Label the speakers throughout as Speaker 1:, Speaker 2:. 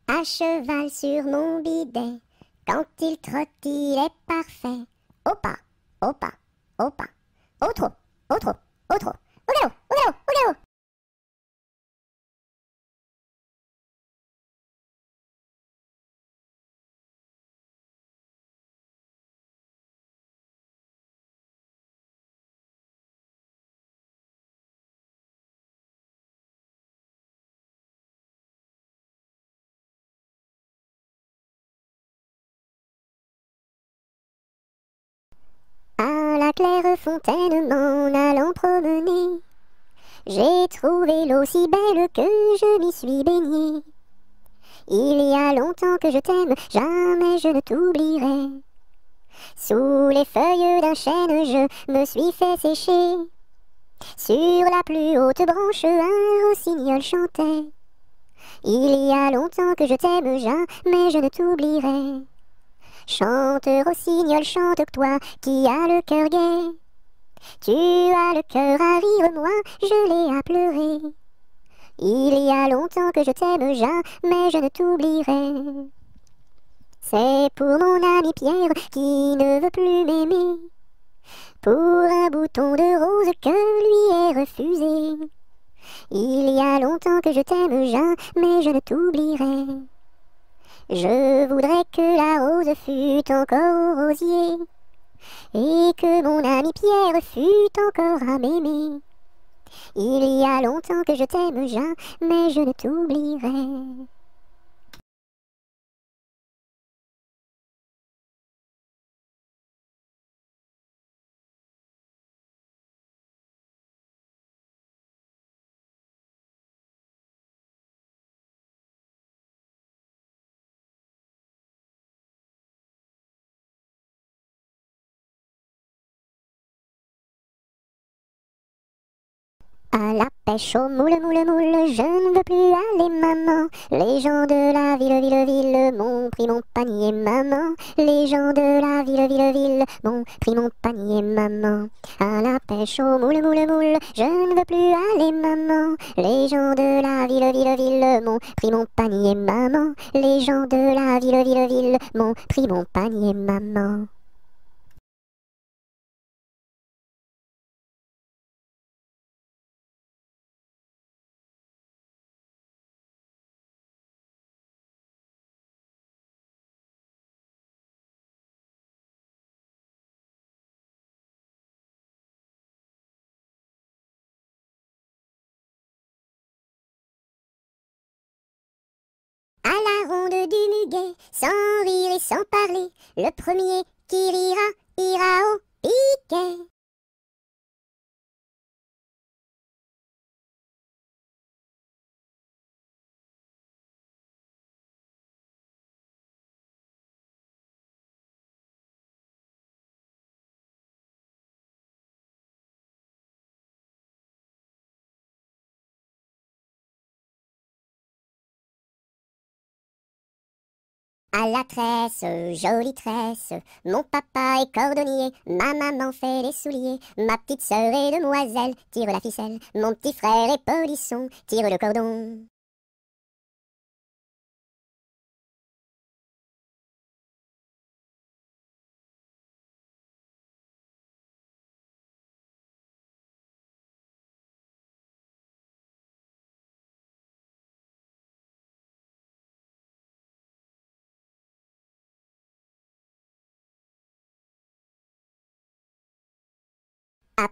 Speaker 1: À cheval sur mon bidet, quand il trotte, il est parfait. Au pas, au pas, au pas, au trot, au trot, au trot, au galop, au galop, au galop. À la claire fontaine m'en allant promener, j'ai trouvé l'eau si belle que je m'y suis baignée. Il y a longtemps que je t'aime, jamais je ne t'oublierai. Sous les feuilles d'un chêne, je me suis fait sécher. Sur la plus haute branche, un rossignol chantait. Il y a longtemps que je t'aime, jamais je ne t'oublierai. Chante, rossignol, chante, toi qui as le cœur gai. Tu as le cœur à rire, moi je l'ai à pleurer. Il y a longtemps que je t'aime, jamais je ne t'oublierai. C'est pour mon ami Pierre qui ne veut plus m'aimer, pour un bouton de rose que lui est refusé. Il y a longtemps que je t'aime, jamais je ne t'oublierai. Je voudrais que la rose fût encore au rosier, et que mon ami Pierre fût encore à m'aimer. Il y a longtemps que je t'aime, jamais je ne t'oublierai. À la pêche au moule, moule, moule, je ne veux plus aller, maman. Les gens de la ville, ville, ville m'ont pris mon panier, maman. Les gens de la ville, ville, ville m'ont pris mon panier, maman. À la pêche au moule, moule, moule, je ne veux plus aller, maman. Les gens de la ville, ville, ville m'ont pris mon panier, maman. Les gens de la ville, ville, ville m'ont pris mon panier, maman. À la ronde du muguet, sans rire et sans parler, le premier qui rira, ira au piquet. À la tresse, jolie tresse, mon papa est cordonnier, ma maman fait les souliers, ma petite sœur est demoiselle, tire la ficelle, mon petit frère est polisson, tire le cordon. À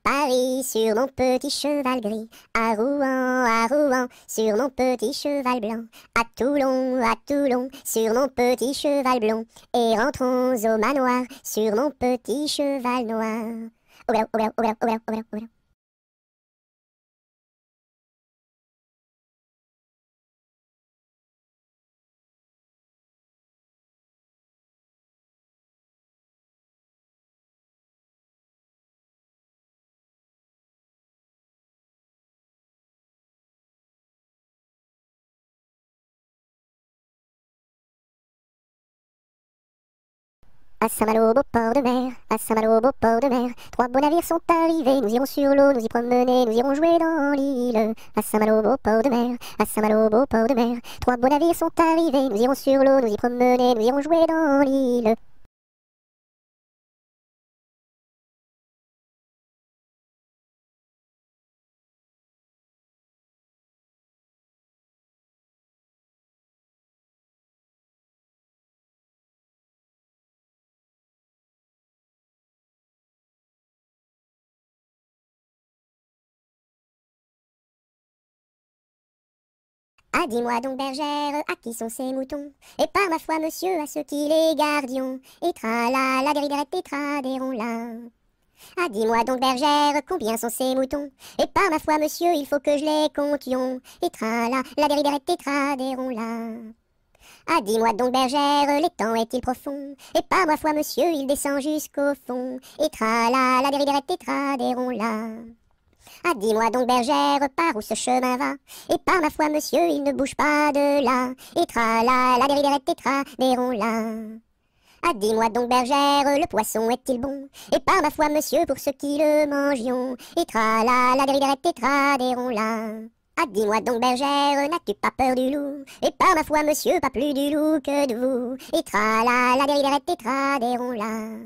Speaker 1: Paris, sur mon petit cheval gris, à Rouen, sur mon petit cheval blanc, à Toulon, sur mon petit cheval blond, et rentrons au manoir, sur mon petit cheval noir. Au galop, au galop, au galop, au galop, au galop, au galop. À Saint-Malo, beau port de mer, à Saint-Malo, beau port de mer, 3 beaux navires sont arrivés, nous irons sur l'eau, nous y promener, nous irons jouer dans l'île. À Saint-Malo, beau port de mer, à Saint-Malo, beau port de mer, 3 beaux navires sont arrivés, nous irons sur l'eau, nous y promener, nous irons jouer dans l'île. Ah, dis-moi donc, bergère, à qui sont ces moutons? Et par ma foi, monsieur, à ceux qui les gardions. Et tra-la, la déridérette, et tra-déron-la. Ah, dis-moi donc, bergère, combien sont ces moutons? Et par ma foi, monsieur, il faut que je les comptions. Et tra-la, la déridérette, et tra-déron-la. Ah, dis-moi donc, bergère, l'étang est-il profond? Et par ma foi, monsieur, il descend jusqu'au fond. Et tra-la, la déridérette, et tra-déron-la. Ah, dis-moi donc, bergère, par où ce chemin va? Et par ma foi, monsieur, il ne bouge pas de là. Et tra-la, la déridérette, et tra-déron-la. Ah, dis-moi donc, bergère, le poisson est-il bon? Et par ma foi, monsieur, pour ceux qui le mangions. Et tra-la, la déridérette, et tra-déron-la. Ah, dis-moi donc, bergère, n'as-tu pas peur du loup? Et par ma foi, monsieur, pas plus du loup que de vous. Et tra-la, la déridérette, et tra-déron-la.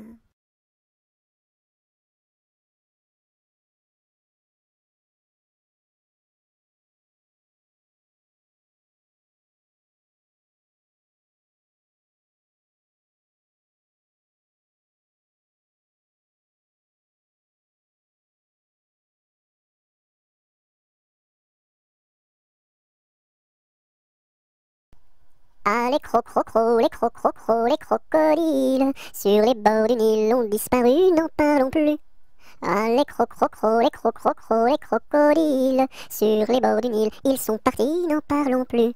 Speaker 1: Ah, les crocrocros, les crocrocros, les crocodiles, sur les bords du Nil ont disparu, n'en parlons plus. Ah, les crocrocros, les crocrocros, les crocodiles, sur les bords du Nil, ils sont partis, n'en parlons plus.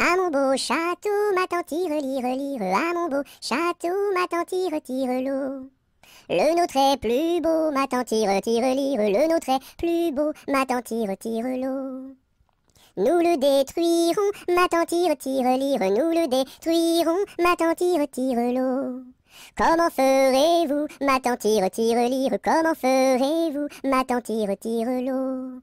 Speaker 1: À mon beau château, ma tante tire, lire, lire, à mon beau château, ma tante tire, tire l'eau. Le nôtre est plus beau, ma tante tire, tire, lire, le nôtre est plus beau, ma tante tire, tire l'eau. Nous le détruirons, ma tante tire, tire, lire, nous le détruirons, ma tante tire, tire l'eau. Comment ferez-vous, ma tante tire, tire, lire, comment ferez-vous, ma tante tire, tire l'eau.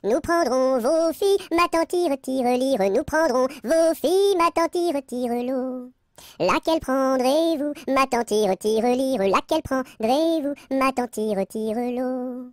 Speaker 1: Nous prendrons vos filles, ma tante tire, tire, lire, nous prendrons vos filles, ma tante tire, tire l'eau. Laquelle prendrez-vous, ma tante tire, tire, lire, laquelle prendrez-vous, ma tante tire, tire l'eau.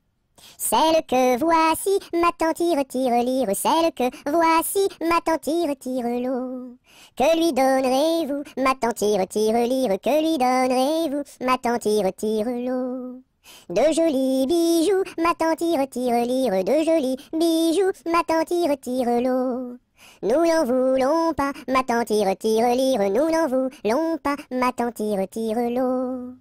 Speaker 1: Celle que voici, ma tante tire, tire, lire, celle que voici, ma tante tire, tire l'eau. Que lui donnerez-vous, ma tante tire, tire, lire, que lui donnerez-vous, ma tante tire, tire l'eau. De jolis bijoux, ma tante tire, tire, lire, de jolis bijoux, ma tante tire, tire l'eau. Nous n'en voulons pas, ma tante tire, tire, lire, nous n'en voulons pas, ma tante tire, tire l'eau.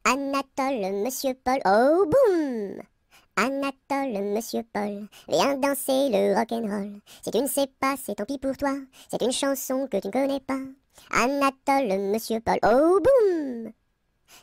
Speaker 1: Anatole, monsieur Paul, oh boum! Anatole, monsieur Paul, viens danser le rock'n'roll. Si tu ne sais pas, c'est tant pis pour toi, c'est une chanson que tu ne connais pas. Anatole, monsieur Paul, oh boum!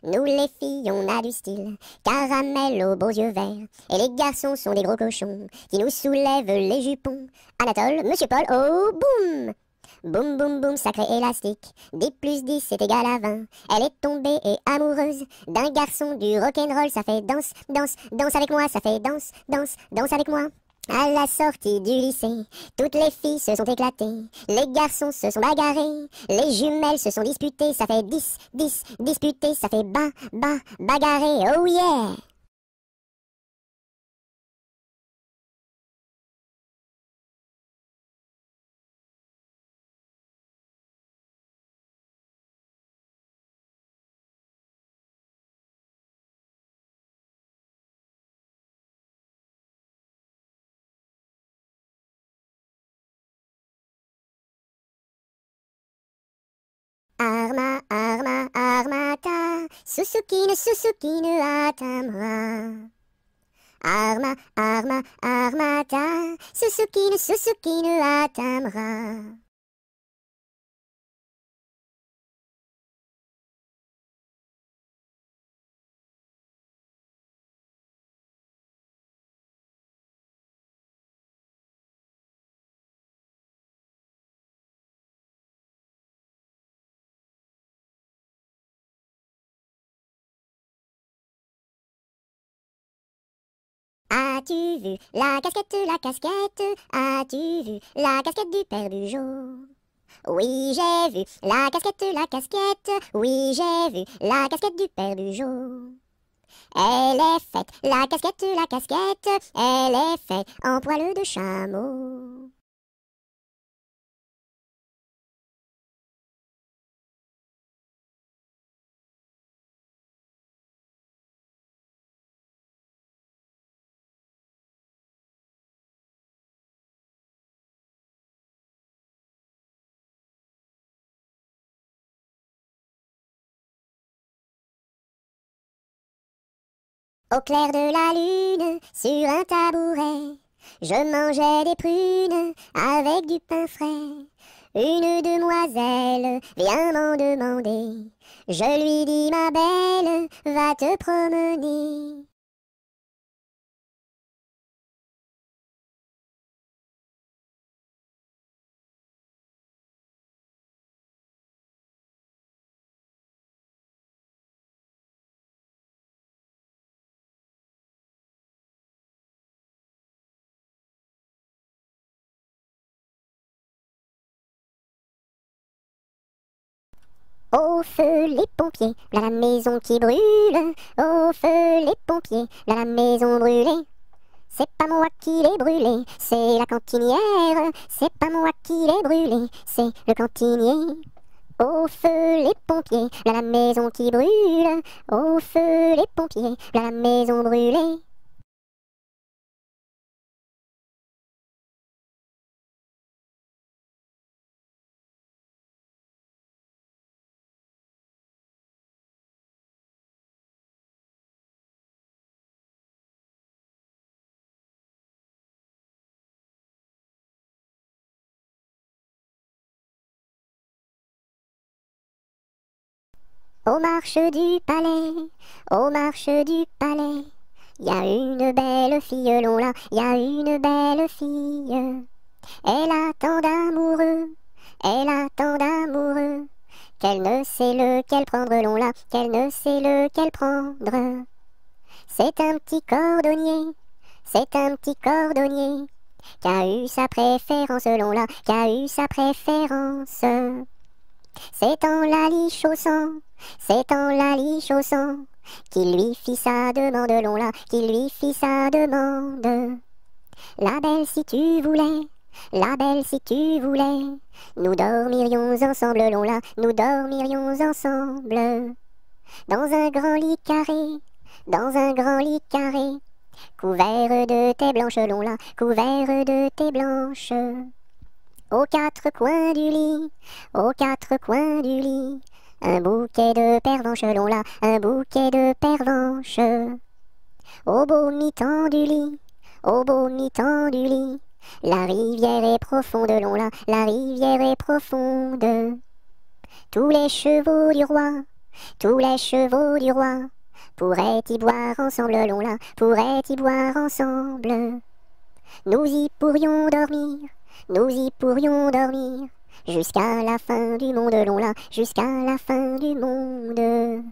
Speaker 1: Nous les filles, on a du style, caramel aux beaux yeux verts. Et les garçons sont des gros cochons, qui nous soulèvent les jupons. Anatole, monsieur Paul, oh boum! Boum boum boum, sacré élastique, 10 plus 10 c'est égal à 20. Elle est tombée et amoureuse d'un garçon du rock'n'roll, ça fait danse, danse, danse avec moi, ça fait danse, danse, danse avec moi. À la sortie du lycée, toutes les filles se sont éclatées, les garçons se sont bagarrés, les jumelles se sont disputées, ça fait 10, 10, disputés, ça fait bagarré, oh yeah! Arma, arma, armata, Susukine, Susukine atamra. Arma, arma, armata, Susukine, Susukine atamra. As-tu vu la casquette, la casquette? As-tu vu la casquette du père Bugeaud? Oui, j'ai vu la casquette, la casquette. Oui, j'ai vu la casquette du père Bugeaud. Elle est faite, la casquette, la casquette. Elle est faite en poil de chameau. Au clair de la lune, sur un tabouret, je mangeais des prunes avec du pain frais. Une demoiselle vient m'en demander. Je lui dis, ma belle, va te promener. Au feu les pompiers, là la maison qui brûle. Au feu les pompiers, là la maison brûlée. C'est pas moi qui l'ai brûlée, c'est la cantinière. C'est pas moi qui l'ai brûlée, c'est le cantinier. Au feu les pompiers, là la maison qui brûle. Au feu les pompiers, là la maison brûlée. Aux marches du palais, aux marches du palais, y a une belle fille, là, y a une belle fille. Elle a tant d'amoureux, elle a tant d'amoureux, qu'elle ne sait lequel prendre, là, qu'elle ne sait lequel prendre. C'est un petit cordonnier, c'est un petit cordonnier, qui a eu sa préférence, là, qui a eu sa préférence. C'est en la lichaussant, c'est en la lichaussant, qu'il lui fit sa demande, là, qu'il lui fit sa demande. La belle si tu voulais, la belle si tu voulais, nous dormirions ensemble, là, nous dormirions ensemble. Dans un grand lit carré, dans un grand lit carré, couvert de tais blanches, là, couvert de tais blanches. Aux quatre coins du lit, aux quatre coins du lit, un bouquet de pervenches, là, un bouquet de pervenches. Au beau mi-temps du lit, au beau mi-temps du lit, la rivière est profonde, là, la rivière est profonde. Tous les chevaux du roi, tous les chevaux du roi, pourraient y boire ensemble, là, pourraient y boire ensemble. Nous y pourrions dormir, nous y pourrions dormir, jusqu'à la fin du monde, là, jusqu'à la fin du monde.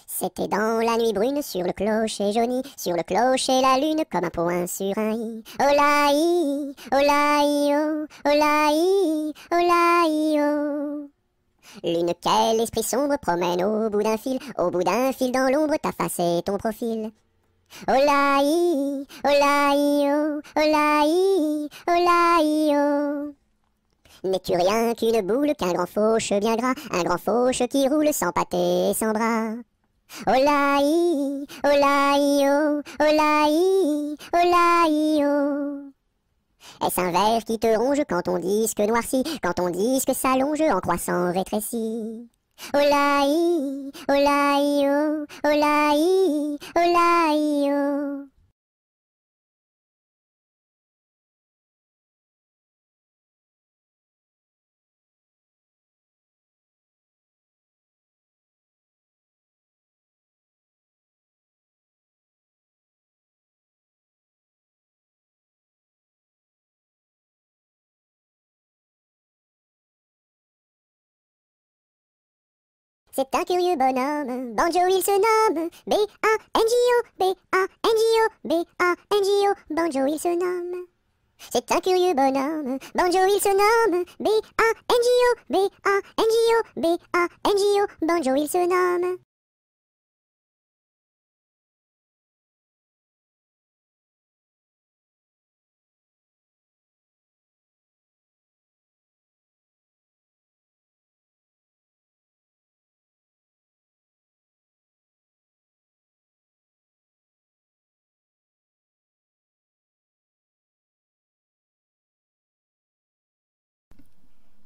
Speaker 1: C'était dans la nuit brune, sur le clocher jauni, sur le clocher la lune, comme un point sur un i. Olaï, olaï, oh, olaï, olaï, oh. Lune, quel esprit sombre promène au bout d'un fil dans l'ombre ta face et ton profil. Olaï, olaï, oh, olaï, olaï, oh. N'es-tu rien qu'une boule, qu'un grand fauche bien gras, un grand fauche qui roule sans pâté et sans bras? Olaï, olaï, oh, olaï, olaï, oh. Est-ce un ver qui te ronge quand ton disque noircit, quand ton disque s'allonge en croissant rétréci? Olaï, olaï, oh, olaï, olaï, oh. C'est un curieux bonhomme, Banjo il se nomme, B-A-N-J-O, B-A-N-J-O, B-A-N-J-O, Banjo il se nomme. C'est un curieux bonhomme, Banjo il se nomme, B-A-N-J-O, B-A-N-J-O, B-A-N-J-O, Banjo il se nomme.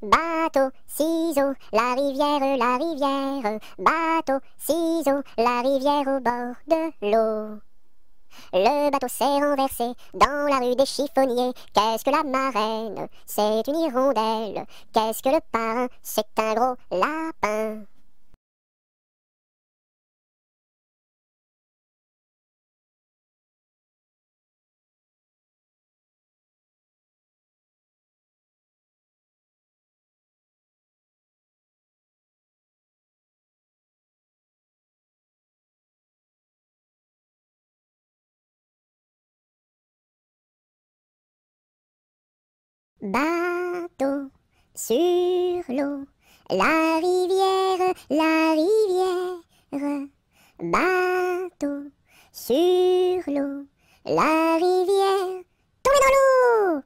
Speaker 1: Bateau, ciseaux, la rivière, bateau, ciseaux, la rivière au bord de l'eau. Le bateau s'est renversé dans la rue des chiffonniers. Qu'est-ce que la marraine? C'est une hirondelle. Qu'est-ce que le parrain? C'est un gros lapin. Bateau sur l'eau, la rivière, la rivière. Bateau sur l'eau, la rivière. Tombez dans l'eau!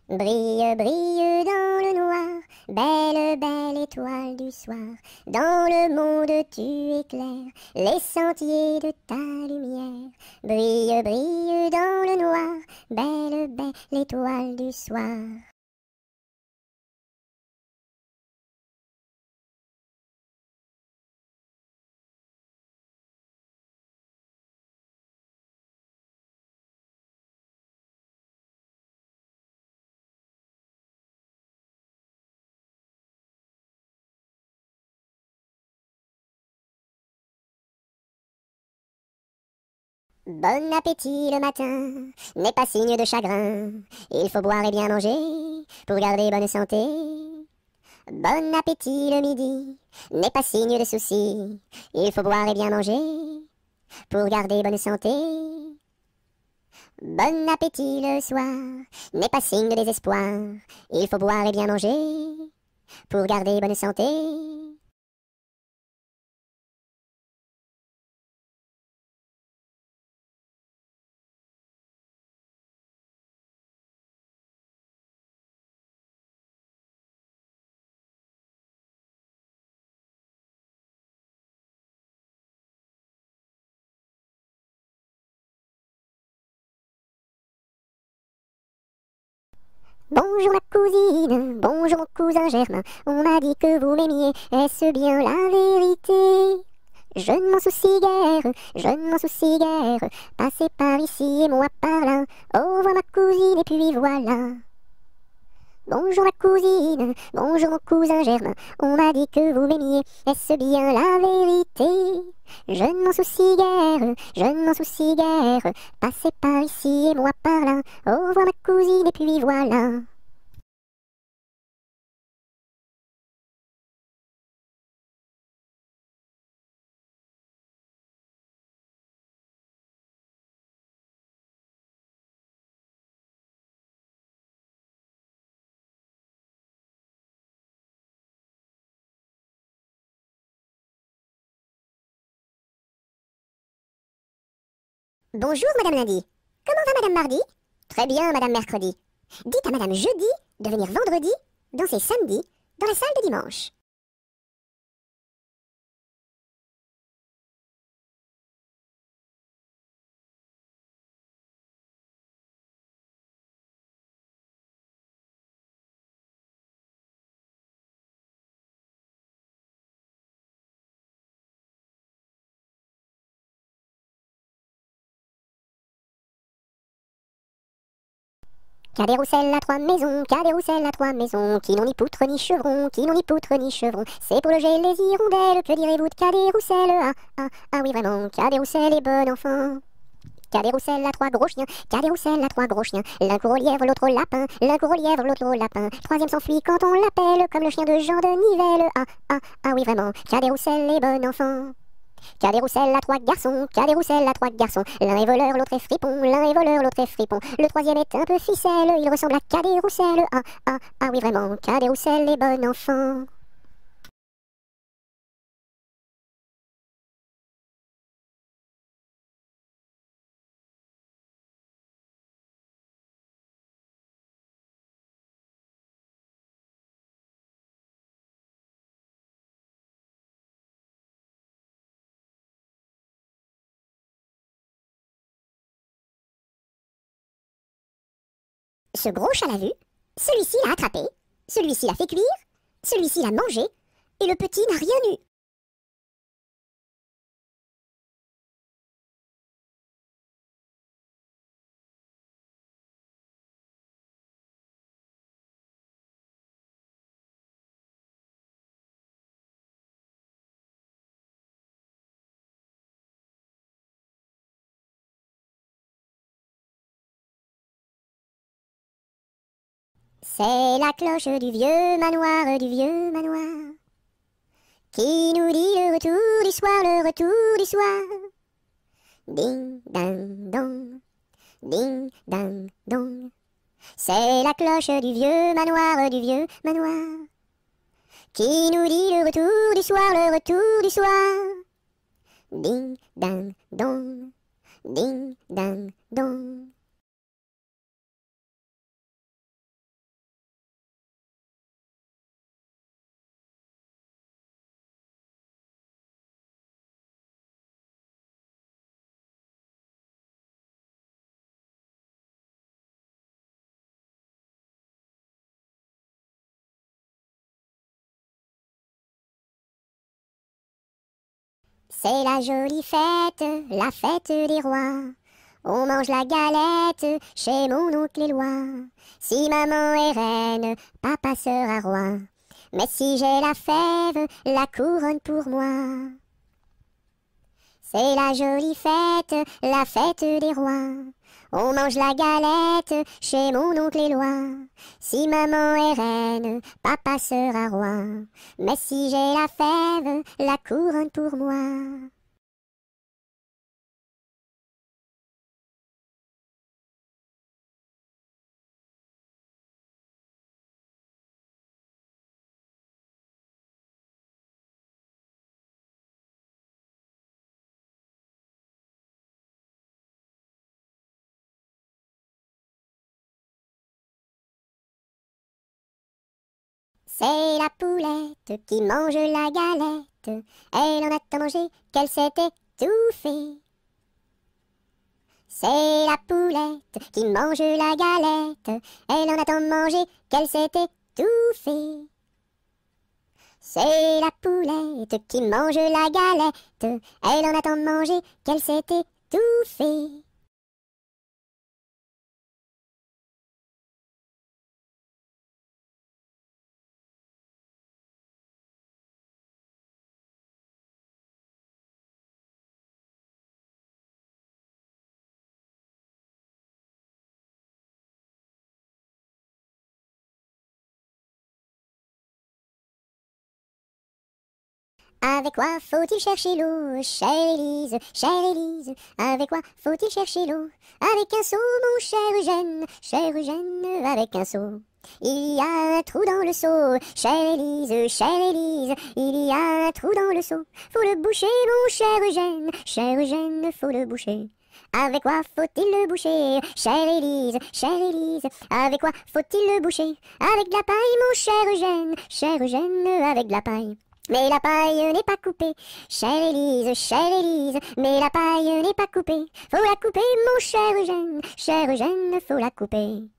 Speaker 1: Brille, brille dans le noir, belle, belle étoile du soir. Dans le monde tu éclaires les sentiers de ta lumière. Brille, brille dans le noir, belle, belle étoile du soir. Bon appétit le matin n'est pas signe de chagrin. Il faut boire et bien manger pour garder bonne santé. Bon appétit le midi n'est pas signe de souci. Il faut boire et bien manger pour garder bonne santé. Bon appétit le soir n'est pas signe de désespoir. Il faut boire et bien manger pour garder bonne santé. Bonjour ma cousine, bonjour mon cousin Germain, on m'a dit que vous m'aimiez, est-ce bien la vérité? Je ne m'en soucie guère, je ne m'en soucie guère, passez par ici et moi par là, au revoir ma cousine et puis voilà. Bonjour ma cousine, bonjour mon cousin Germain, on m'a dit que vous m'aimiez, est-ce bien la vérité? Je ne m'en soucie guère, je ne m'en soucie guère, passez par ici et moi par là, au revoir ma cousine et puis voilà. Bonjour, Madame Lundi. Comment va Madame Mardi? Très bien, Madame Mercredi. Dites à Madame Jeudi de venir vendredi, danser samedi, dans la salle de dimanche. Cadet Roussel a 3 maisons, Cadet Roussel a 3 maisons, qui n'ont ni poutre ni chevron, qui n'ont ni poutre ni chevron. C'est pour loger les hirondelles, que direz-vous de Cadet Roussel? Ah oui vraiment, Cadet Roussel est bon enfant. Cadet Roussel a 3 gros chiens, Cadet Roussel a 3 gros chiens. L'un court au lièvre, l'autre au lapin, l'un court au lièvre, l'autre au lapin. Troisième s'enfuit quand on l'appelle, comme le chien de Jean de Nivelle. Ah oui vraiment, Cadet Roussel est bon enfant. Cadet Roussel a 3 garçons, Cadet Roussel a 3 garçons. L'un est voleur, l'autre est fripon, l'un est voleur, l'autre est fripon. Le troisième est un peu ficelle, il ressemble à Cadet Roussel. Ah oui vraiment, Cadet Roussel est bon enfant. Ce gros chat l'a vu, celui-ci l'a attrapé, celui-ci l'a fait cuire, celui-ci l'a mangé, et le petit n'a rien eu. C'est la cloche du vieux manoir, qui nous dit le retour du soir, le retour du soir. Ding, ding, dong, ding, ding, dong. C'est la cloche du vieux manoir, qui nous dit le retour du soir, le retour du soir. Ding, ding, dong, ding, ding, dong. C'est la jolie fête, la fête des rois. On mange la galette chez mon oncle Éloi. Si maman est reine, papa sera roi. Mais si j'ai la fève, la couronne pour moi. C'est la jolie fête, la fête des rois. On mange la galette chez mon oncle Éloi. Si maman est reine, papa sera roi. Mais si j'ai la fève, la couronne pour moi. C'est la poulette qui mange la galette. Elle en a tant mangé qu'elle s'est étouffée. C'est la poulette qui mange la galette. Elle en a tant mangé qu'elle s'est étouffée. C'est la poulette qui mange la galette. Elle en a tant mangé qu'elle s'est étouffée. Avec quoi faut-il chercher l'eau, chère Élise, chère Élise? Avec quoi faut-il chercher l'eau? Avec un seau, mon cher Eugène, avec un seau. Il y a un trou dans le seau, chère Élise, il y a un trou dans le seau. Faut le boucher, mon cher Eugène, faut le boucher. Avec quoi faut-il le boucher? Chère Élise, avec quoi faut-il le boucher? Avec de la paille, mon cher Eugène, avec de la paille. Mais la paille n'est pas coupée, chère Élise, mais la paille n'est pas coupée. Faut la couper, mon cher Eugène, faut la couper.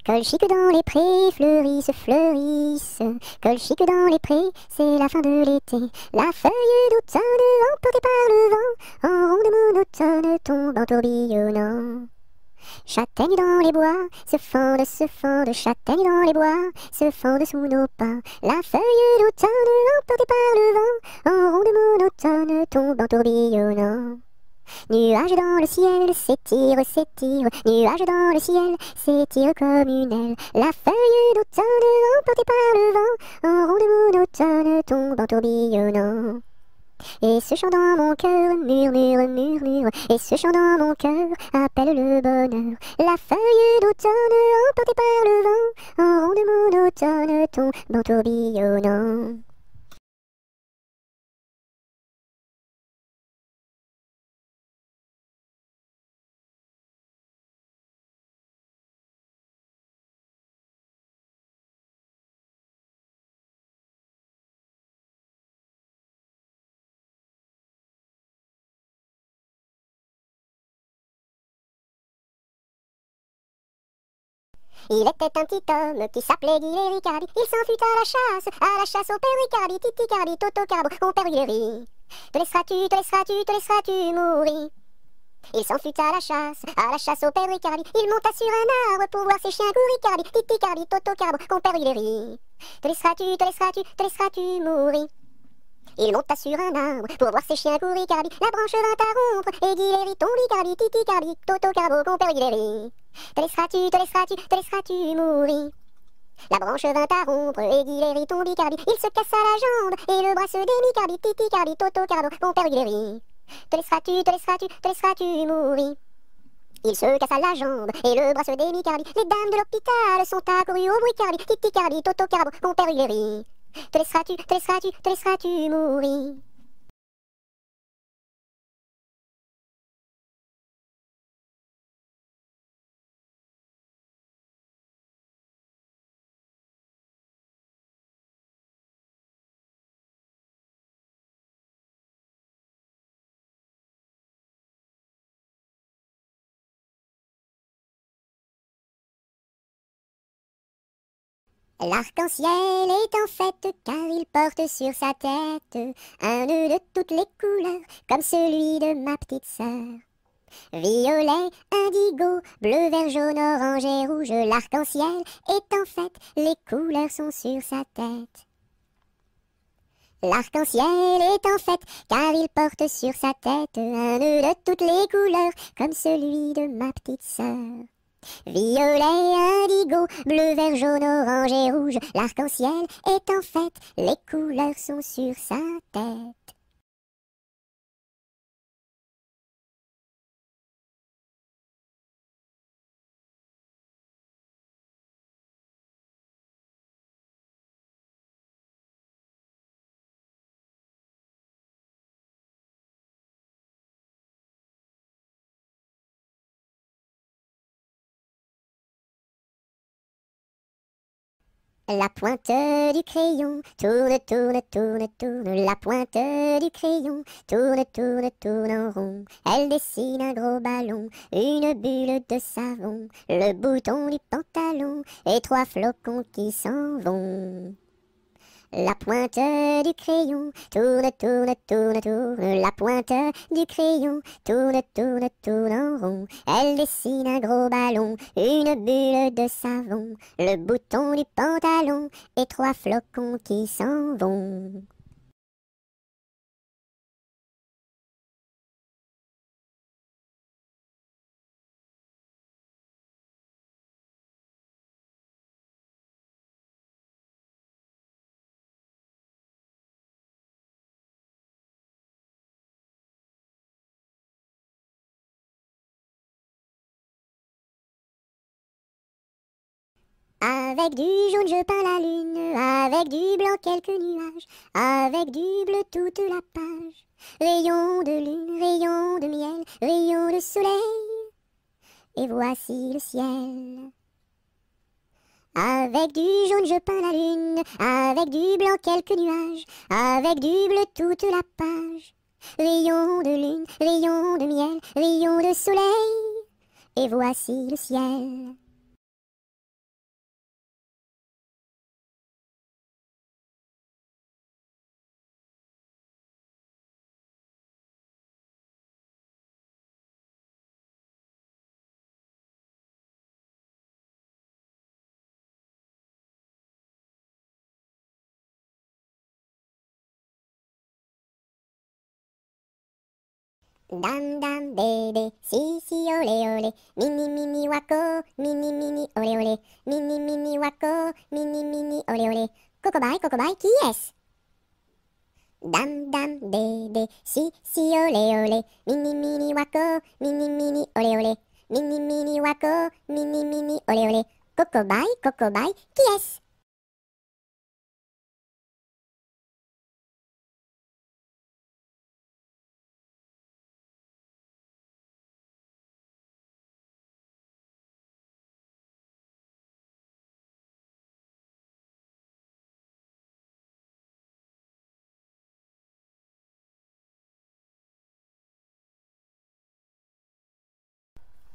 Speaker 1: Colchique dans les prés, fleurissent. Colchique dans les prés, c'est la fin de l'été. La feuille d'automne, emportée par le vent, en ronde monotone tombe en tourbillonnant. Châtaignes dans les bois, se fendent, châtaignes dans les bois, se fendent sous nos pas. La feuille d'automne, emportée par le vent, en ronde monotone tombe en tourbillonnant. Nuages dans le ciel s'étire, nuages dans le ciel s'étire comme une aile. La feuille d'automne emportée par le vent, en ronde monotone tombe en tourbillonnant. Et ce chant dans mon cœur murmure, et ce chant dans mon cœur appelle le bonheur. La feuille d'automne emportée par le vent, en ronde monotone tombe en tourbillonnant. Il était un petit homme qui s'appelait Guy Ricardi. Il s'en fut à la chasse au père Ricardi, Titi Cardi, Toto Carbo, mon père Guilleri. Te laisseras-tu mourir? Il s'en fut à la chasse au père Ricardi. Il monta sur un arbre pour voir ses chiens courir, Ricardi, Titi Cardi, Toto Carbo, mon père Guilleri. Te laisseras-tu mourir? Il monta sur un arbre pour voir ses chiens courir, Ricardi. La branche vint à rompre et Guilleri tombe, Ricardi, Titi Cardi, Toto Carbo, mon père Guilleri. Te laisseras-tu mourir? La branche vint à rompre et Guilleri tombe, Ricardi. Il se cassa la jambe et le bras se démit, Cardi, Titi Cardi, Toto Carbo, mon père Guilleri. Te laisseras-tu mourir? Il se cassa la jambe et le bras se démit, Cardi. Les dames de l'hôpital sont accourues au bruit, Cardi, Titi Cardi, Toto Carbo, mon père Guilleri. Te laisseras-tu mourir? L'arc-en-ciel est en fête car il porte sur sa tête un nœud de toutes les couleurs comme celui de ma petite sœur. Violet, indigo, bleu, vert, jaune, orange et rouge, l'arc-en-ciel est en fête, les couleurs sont sur sa tête. L'arc-en-ciel est en fête car il porte sur sa tête un nœud de toutes les couleurs comme celui de ma petite sœur. Violet, indigo, bleu, vert, jaune, orange et rouge, l'arc-en-ciel est en fête, les couleurs sont sur sa tête. La pointe du crayon tourne, la pointe du crayon tourne en rond. Elle dessine un gros ballon, une bulle de savon, le bouton du pantalon et trois flocons qui s'en vont. La pointe du crayon tourne, la pointe du crayon tourne en rond. Elle dessine un gros ballon, une bulle de savon, le bouton du pantalon et trois flocons qui s'en vont. Avec du jaune je peins la lune, avec du blanc quelques nuages, avec du bleu toute la page. Rayons de lune, rayons de miel, rayons de soleil, et voici le ciel. Avec du jaune je peins la lune, avec du blanc quelques nuages, avec du bleu toute la page. Rayons de lune, rayons de miel, rayons de soleil, et voici le ciel. Dam dam bébé, si si olé olé, mini mini wako, mini mini olé olé, mini mini wako, mini mini olé olé. Cocobaye, qui est-ce? Dam dam bébé, si si olé olé, mini mini wako, mini mini olé olé, mini mini wako, mini mini olé olé. Cocobaye, qui est-ce?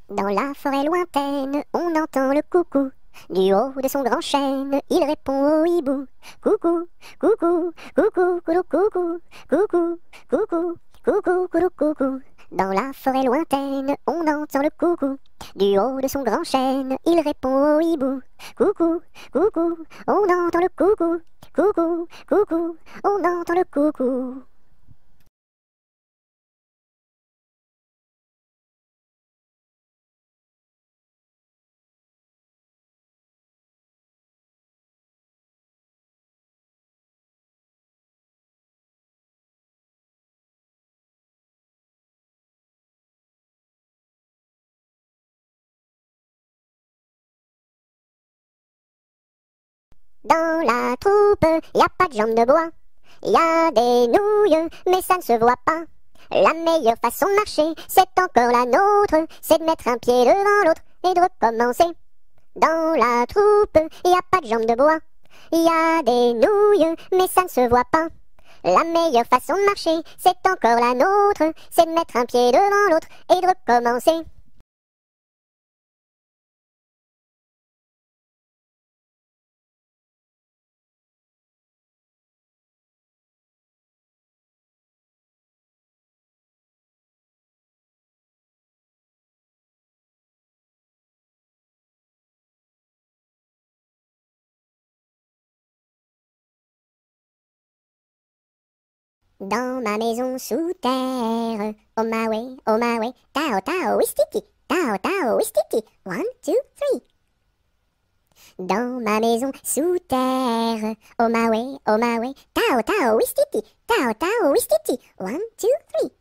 Speaker 1: Dans la forêt lointaine, on entend le coucou. Du haut de son grand chêne, il répond au hibou. Coucou, coucou, coucou, coucou, coucou, coucou, coucou, coucou, coucou, coucou. Dans la forêt lointaine, on entend le coucou. Du haut de son grand chêne, il répond au hibou. Coucou, coucou, on entend le coucou. Coucou, coucou, on entend le coucou. Dans la troupe, y a pas de jambes de bois. Y a des nouilles, mais ça ne se voit pas. La meilleure façon de marcher, c'est encore la nôtre. C'est de mettre un pied devant l'autre et de recommencer. Dans la troupe, y a pas de jambes de bois. Y a des nouilles, mais ça ne se voit pas. La meilleure façon de marcher, c'est encore la nôtre. C'est de mettre un pied devant l'autre et de recommencer. Dans ma maison sous terre, oh my way, tao tao wistiti, tao tao wistiti, 1, 2, 3. Dans ma maison sous terre, oh my way, tao tao wistiti, tao tao wistiti, 1, 2, 3.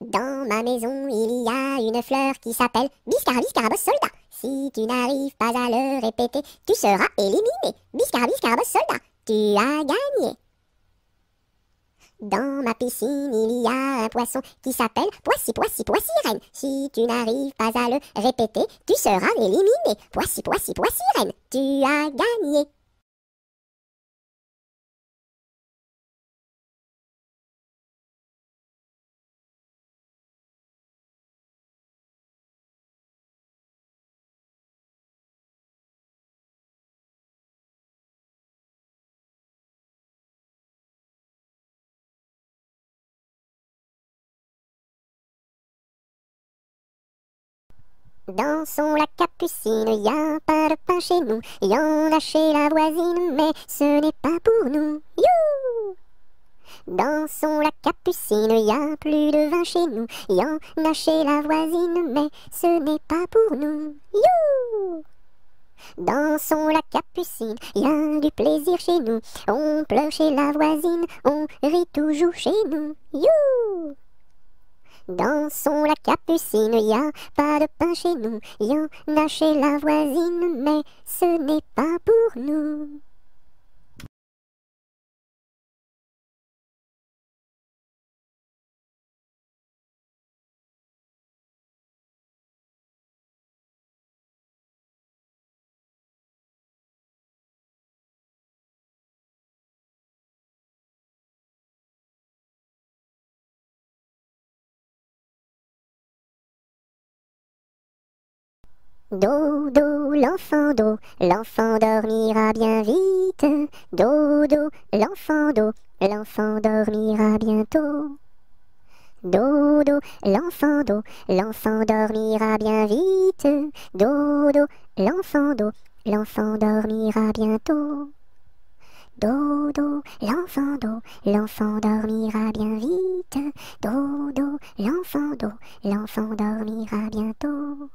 Speaker 1: Dans ma maison, il y a une fleur qui s'appelle Biscarabis soldat. Si tu n'arrives pas à le répéter, tu seras éliminé. Biscarabis soldat, tu as gagné. Dans ma piscine, il y a un poisson qui s'appelle Poissy reine. Si tu n'arrives pas à le répéter, tu seras éliminé. Poissy reine, tu as gagné. Dans son lac Capucine, y a pas de pain chez nous. Y en a chez la voisine, mais ce n'est pas pour nous. You! Dansons la capucine, y a plus de vin chez nous, y en a chez la voisine, mais ce n'est pas pour nous. You! Dansons la capucine, y a du plaisir chez nous, on pleure chez la voisine, on rit toujours chez nous. You! Dansons la capucine, y a pas de pain chez nous, y en a chez la voisine, mais ce n'est pas pour nous. Dodo, l'enfant dormira bien vite. Dodo, l'enfant dormira bientôt. Dodo, l'enfant dormira bien vite. Dodo, l'enfant dormira bientôt. Dodo, l'enfant dormira bien vite. Dodo, l'enfant dormira bientôt.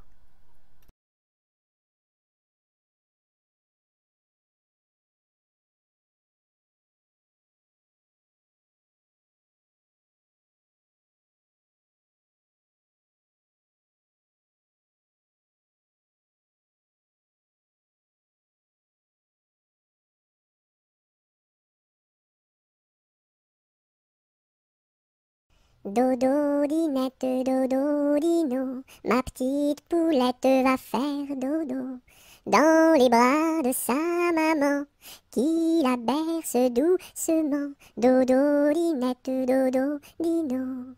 Speaker 1: Dodo, dinette, dodo, dino, ma petite poulette va faire dodo dans les bras de sa maman qui la berce doucement. Dodo, dinette, dodo, dino.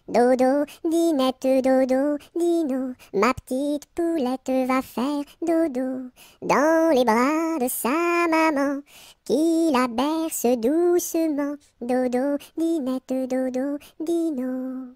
Speaker 1: Dodo, dinette, dodo, dino, ma petite poulette va faire dodo dans les bras de sa maman qui la berce doucement. Dodo, dinette, dodo, dino.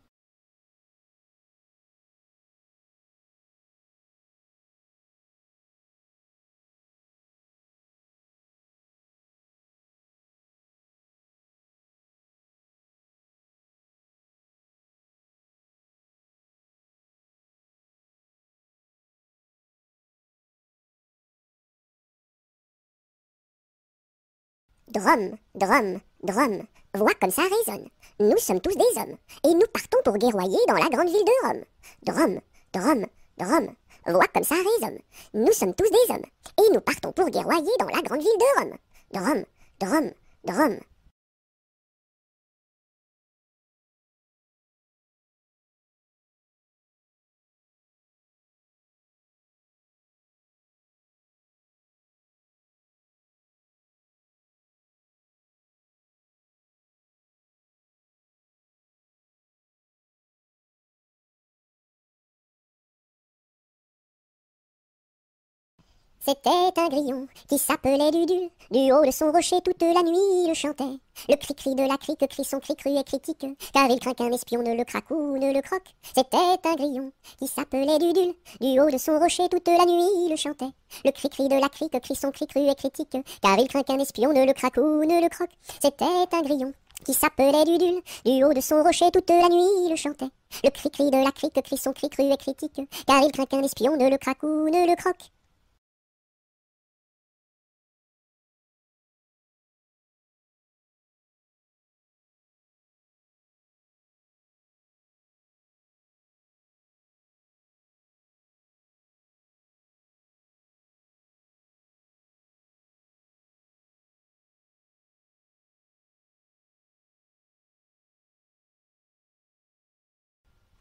Speaker 1: Drum, drum, drum, voix comme ça résonne. Nous sommes tous des hommes, et nous partons pour guerroyer dans la grande ville de Rome. Drum, drum, drum, voix comme ça résonne. Nous sommes tous des hommes, et nous partons pour guerroyer dans la grande ville de Rome. Drum, drum, drum. C'était un grillon qui s'appelait Dudule. Du haut de son rocher toute la nuit il chantait. Le cri-cri de la crique crie son cri cru et critique, car il craint qu'un espion ne le craque ou ne le croque. C'était un grillon qui s'appelait Dudule. Du haut de son rocher toute la nuit il chantait. Le cri-cri de la crique crie son cri cru et critique, car il craint qu'un espion ne le craque ou ne le croque. C'était un grillon qui s'appelait Dudule. Du haut de son rocher toute la nuit il chantait. Le cri-cri de la crique crie son cri cru et critique, car il craint qu'un espion ne le craque ou ne le croque.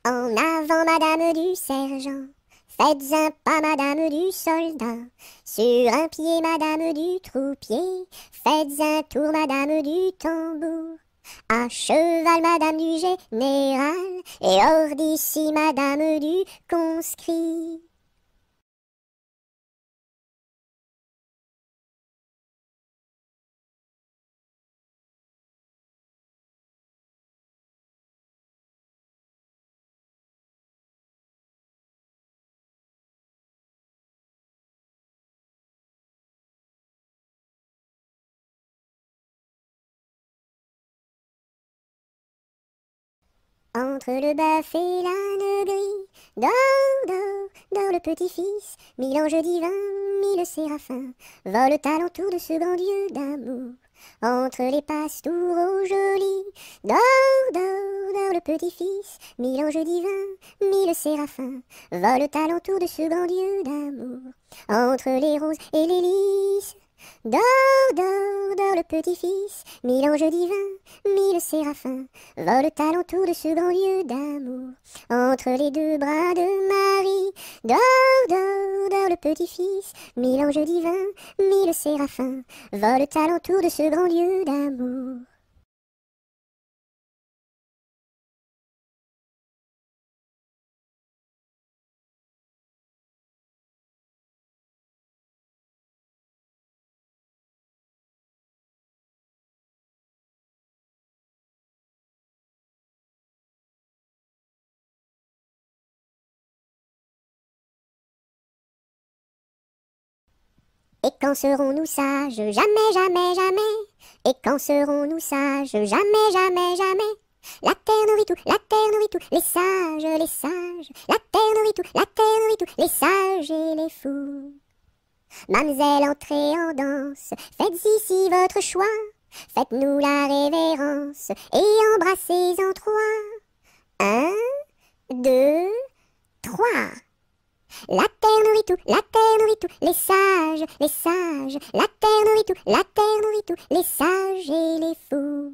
Speaker 1: En avant, madame du sergent, faites un pas, madame du soldat. Sur un pied, madame du troupier, faites un tour, madame du tambour. À cheval, madame du général, et hors d'ici, madame du conscrit. Entre le bœuf et l'âne gris, dors, dors, dors le petit-fils, mille anges divins, mille séraphins, volent alentour de ce grand Dieu d'amour. Entre les pastoureaux jolis, dors, dors, dors le petit-fils, mille anges divins, mille séraphins, volent alentour de ce grand Dieu d'amour. Entre les roses et les lys, dors, dors, dors le petit-fils, mille anges divins, mille séraphins, volent alentour de ce grand Dieu d'amour. Entre les deux bras de Marie, dors, dors, dors le petit-fils, mille anges divins, mille séraphins, volent alentour de ce grand Dieu d'amour. Et quand serons-nous sages? Jamais, jamais, jamais. Et quand serons-nous sages? Jamais, jamais, jamais. La terre nourrit tout, la terre nourrit tout, les sages, les sages. La terre nourrit tout, la terre nourrit tout, les sages et les fous. Mamselle, entrez en danse, faites ici votre choix. Faites-nous la révérence et embrassez en trois. 1, 2, 3. La terre nourrit tout, la terre nourrit tout, les sages, les sages. La terre nourrit tout, la terre nourrit tout, les sages et les fous.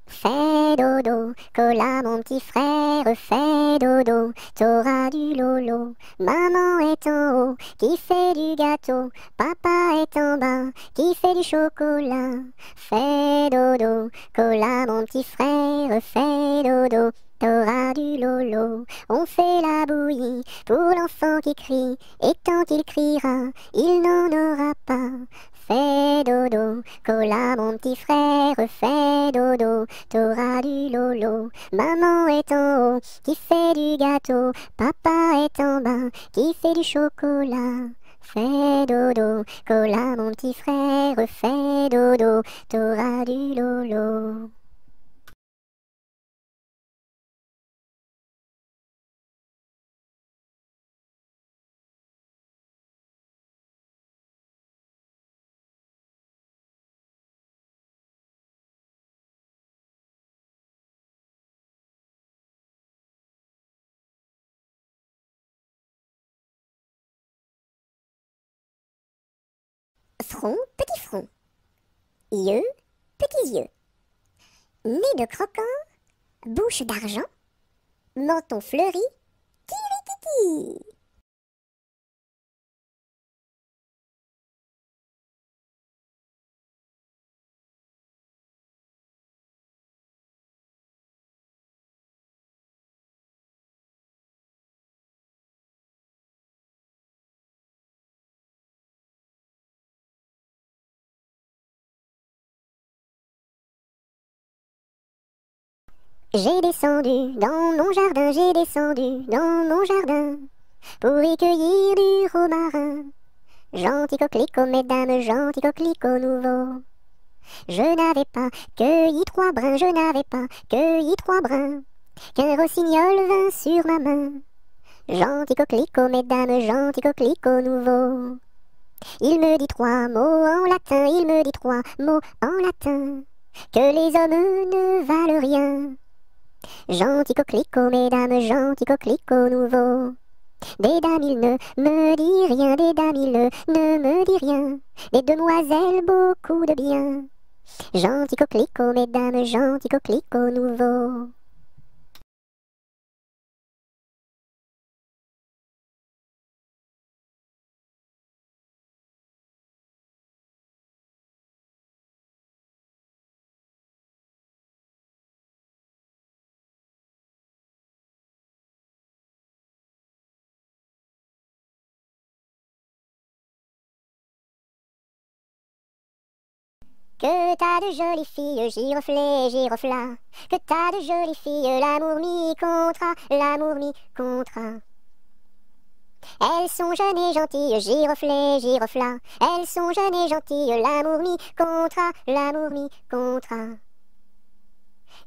Speaker 1: Fais dodo, cola mon petit frère, fais dodo, t'auras du lolo. Maman est en haut, qui fait du gâteau, papa est en bas, qui fait du chocolat. Fais dodo, cola mon petit frère, fais dodo, t'auras du lolo. On fait la bouillie pour l'enfant qui crie, et tant qu'il criera, il n'en aura pas. Fais dodo, cola mon petit frère, fais dodo, t'auras du lolo. Maman est en haut, qui fait du gâteau, papa est en bas, qui fait du chocolat. Fais dodo, cola mon petit frère, fais dodo, t'auras du lolo. Front, petit front. Yeux, petits yeux. Nez de croquant, bouche d'argent, menton fleuri, tiri. J'ai descendu dans mon jardin, j'ai descendu dans mon jardin pour y cueillir du romarin. Gentil coquelicot, mesdames, gentil coquelicot nouveau. Je n'avais pas cueilli 3 brins, je n'avais pas cueilli 3 brins, qu'un rossignol vint sur ma main. Gentil coquelicot, mesdames, gentil coquelicot nouveau. Il me dit 3 mots en latin, il me dit 3 mots en latin, que les hommes ne valent rien. Gentil coquelicot, mesdames, gentil coquelicot nouveau. Des dames, il ne me dit rien, des dames, il ne me dit rien. Des demoiselles, beaucoup de bien. Gentil coquelicot, mesdames, gentil coquelicot nouveau. Que t'as de jolies filles, giroflées, girofla. Que t'as de jolies filles, l'amour mi contra, l'amour mi contra. Elles sont jeunes et gentilles, giroflées, girofla. Elles sont jeunes et gentilles, l'amour mi contra, l'amour mi contra.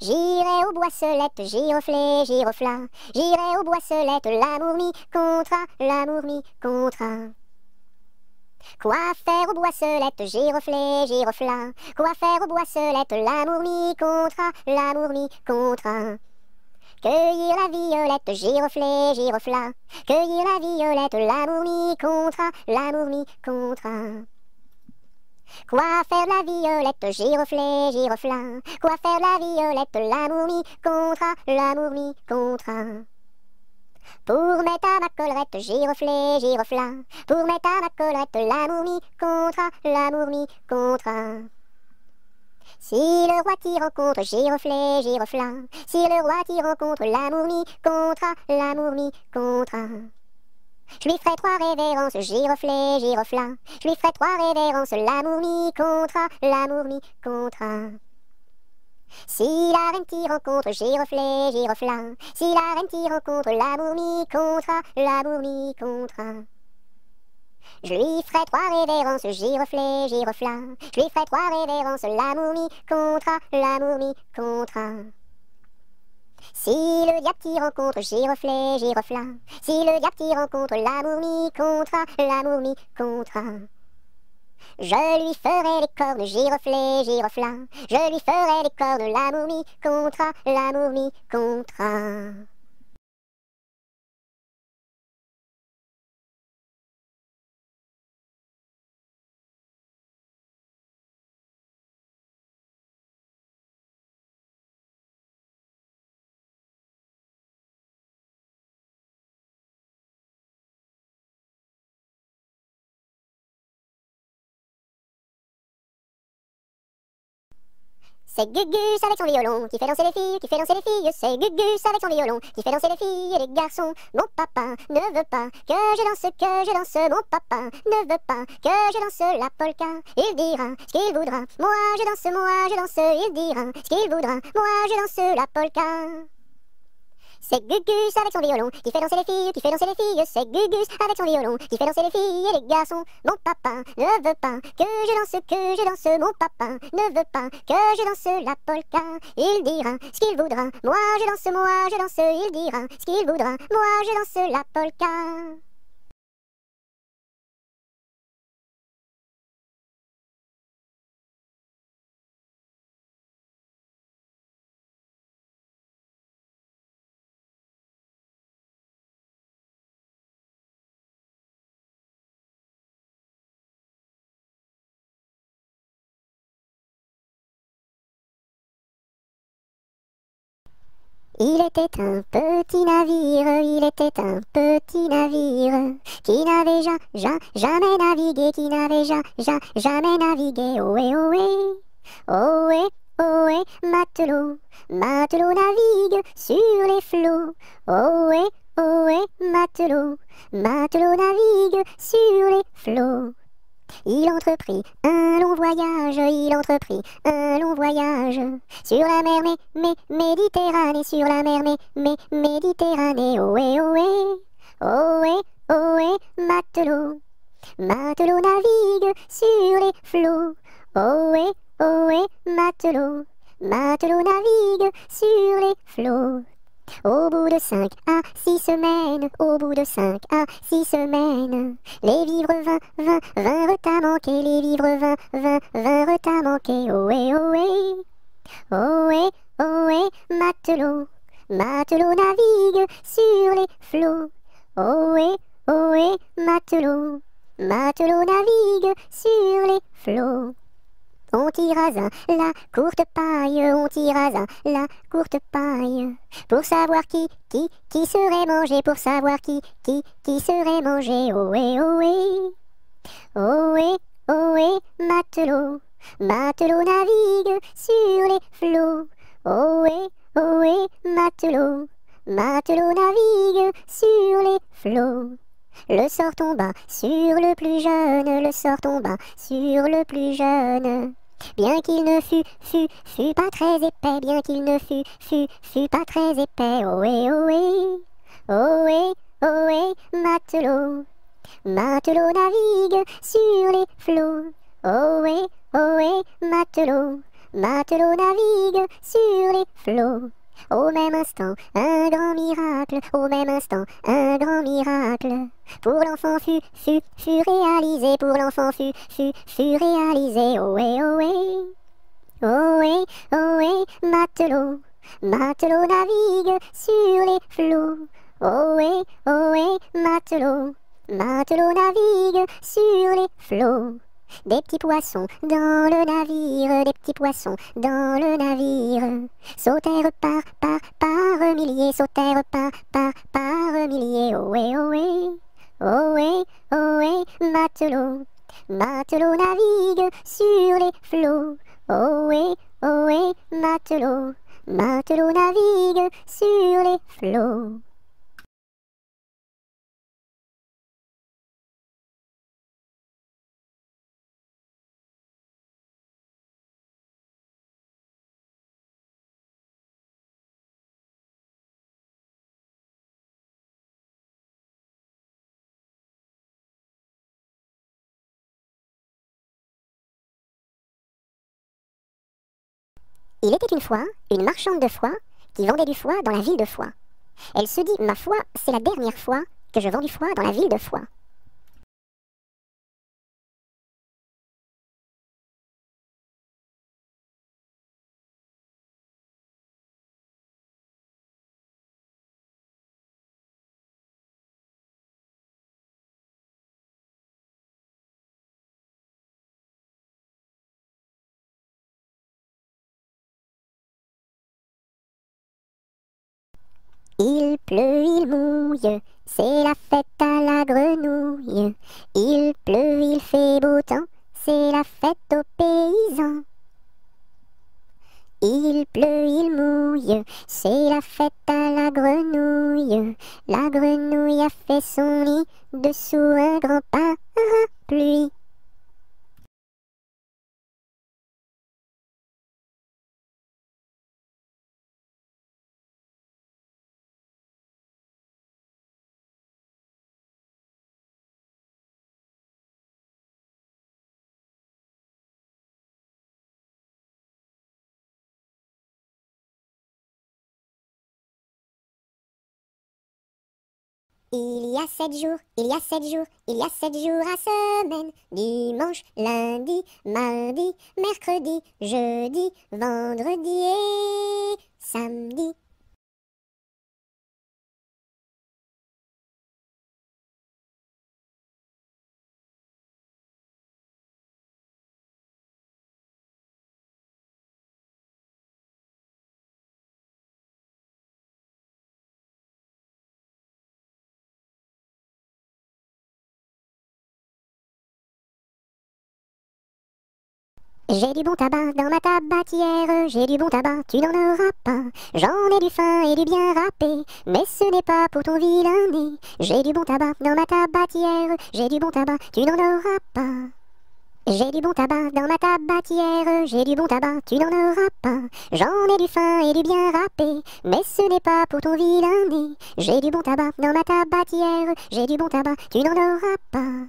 Speaker 1: J'irai aux boisselettes, giroflées, girofla. J'irai aux boisselettes, l'amour mi contra, l'amour mi contra. Quoi faire aux boisselettes, giroflées, girofla. Quoi faire aux boisselettes, l'amour mi contra, l'amour mi contra. Cueillir la violette, giroflée, girofla. Cueillir la violette, l'amour mi contra, l'amour mi contra. Quoi faire de la violette, giroflée, girofla. Quoi faire de la violette, l'amour mi contra, l'amour mi contra. Pour mettre à ma collerette, giroflée, girofla. Pour mettre à ma collerette, l'amour mi contra, l'amour mi contra. Si le roi t'y rencontre, giroflée, girofla. Si le roi t'y rencontre, l'amour mi contra, l'amour mi contra. Je lui ferai 3 révérences, giroflée, girofla. Je lui ferai 3 révérences, l'amour mi contra, l'amour mi contra. Si la reine t'y rencontre, giroflée, girofla. Si la reine t'y rencontre, l'amour mi contra, l'amour mi contra. Je lui ferai 3 révérences, giroflée, girofla. Je lui ferai 3 révérences, l'amour mi contra, l'amour mi contra. Si le diable t'y rencontre, giroflée, girofla. Si le diable t'y rencontre, l'amour mi contra, l'amour mi contra. Je lui ferai les cornes, giroflée, girofla. Je lui ferai les cornes, l'amour mi contra, l'amour mi contra. C'est Gugus avec son violon qui fait danser les filles, qui fait danser les filles. C'est Gugus avec son violon qui fait danser les filles et les garçons. Mon papa ne veut pas que je danse. Mon papa ne veut pas que je danse la polka. Il dira ce qu'il voudra. Moi je danse. Il dira ce qu'il voudra. Moi je danse la polka. C'est Gugus avec son violon qui fait danser les filles, qui fait danser les filles. C'est Gugus avec son violon qui fait danser les filles et les garçons. Mon papa ne veut pas que je danse. Mon papa ne veut pas que je danse la polka. Il dira ce qu'il voudra. Moi je danse. Il dira ce qu'il voudra. Moi je danse la polka. Il était un petit navire, qui n'avait jamais navigué, jamais navigué. Ohé, ohé, ohé, ohé, matelot, matelot navigue sur les flots. Ohé, ohé, matelot, matelot navigue sur les flots. Il entreprit un long voyage, sur la mer Méditerranée, sur la mer Méditerranée. Ohé, ohé, ohé, ohé, matelot, matelot navigue sur les flots. Ohé, ohé, matelot, matelot navigue sur les flots. Au bout de 5 à 6 semaines, les vivres vinrent à manquer, les vivres vinrent à manquer. Ohé, ohé, ohé, ohé, matelot, matelot navigue sur les flots. Ohé, ohé, matelot, matelot navigue sur les flots. On tira la courte paille, pour savoir qui serait mangé, qui serait mangé. Ohé, ohé, ohé, ohé, matelot, matelot navigue sur les flots. Ohé, ohé, matelot, matelot navigue sur les flots. Le sort tomba sur le plus jeune, le sort tomba sur le plus jeune. Bien qu'il ne fût pas très épais, bien qu'il ne fût pas très épais. Ohé, ohé, ohé, ohé, matelot. Matelot navigue sur les flots. Ohé, ohé, matelot. Matelot navigue sur les flots. Au même instant, un grand miracle, au même instant, un grand miracle. Pour l'enfant fut réalisé, pour l'enfant fut réalisé. Ohé, ohé, ohé, ohé, matelot. Matelot navigue sur les flots. Ohé, ohé, matelot. Matelot navigue sur les flots. Des petits poissons dans le navire, des petits poissons dans le navire. Sautèrent par milliers, sautèrent par milliers. Ohé, ohé, ohé, ohé, matelot. Matelot navigue sur les flots. Ohé, ohé, matelot. Matelot navigue sur les flots. Il était une fois une marchande de foie qui vendait du foie dans la ville de Foix. Elle se dit, ma foi, c'est la dernière fois que je vends du foie dans la ville de Foix. Il pleut, il mouille, c'est la fête à la grenouille. Il pleut, il fait beau temps, c'est la fête aux paysans. Il pleut, il mouille, c'est la fête à la grenouille. La grenouille a fait son lit dessous un grand parapluie. Il y a 7 jours, il y a 7 jours, il y a 7 jours à semaine. Dimanche, lundi, mardi, mercredi, jeudi, vendredi et samedi. J'ai du bon tabac dans ma tabatière, j'ai du bon tabac, tu n'en auras pas. J'en ai du fin et du bien râpé, mais ce n'est pas pour ton vilain nez. J'ai du bon tabac dans ma tabatière, j'ai du bon tabac, tu n'en auras pas. J'ai du bon tabac dans ma tabatière, j'ai du bon tabac, tu n'en auras pas. J'en ai du fin et du bien râpé, mais ce n'est pas pour ton vilain nez. J'ai du bon tabac dans ma tabatière, j'ai du bon tabac, tu n'en auras pas.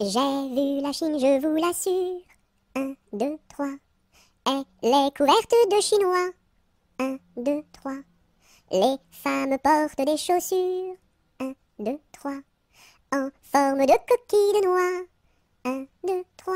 Speaker 1: J'ai vu la Chine, je vous l'assure. 1, 2, 3. Elle est couverte de chinois. 1, 2, 3. Les femmes portent des chaussures. 1, 2, 3. En forme de coquille de noix. 1, 2, 3.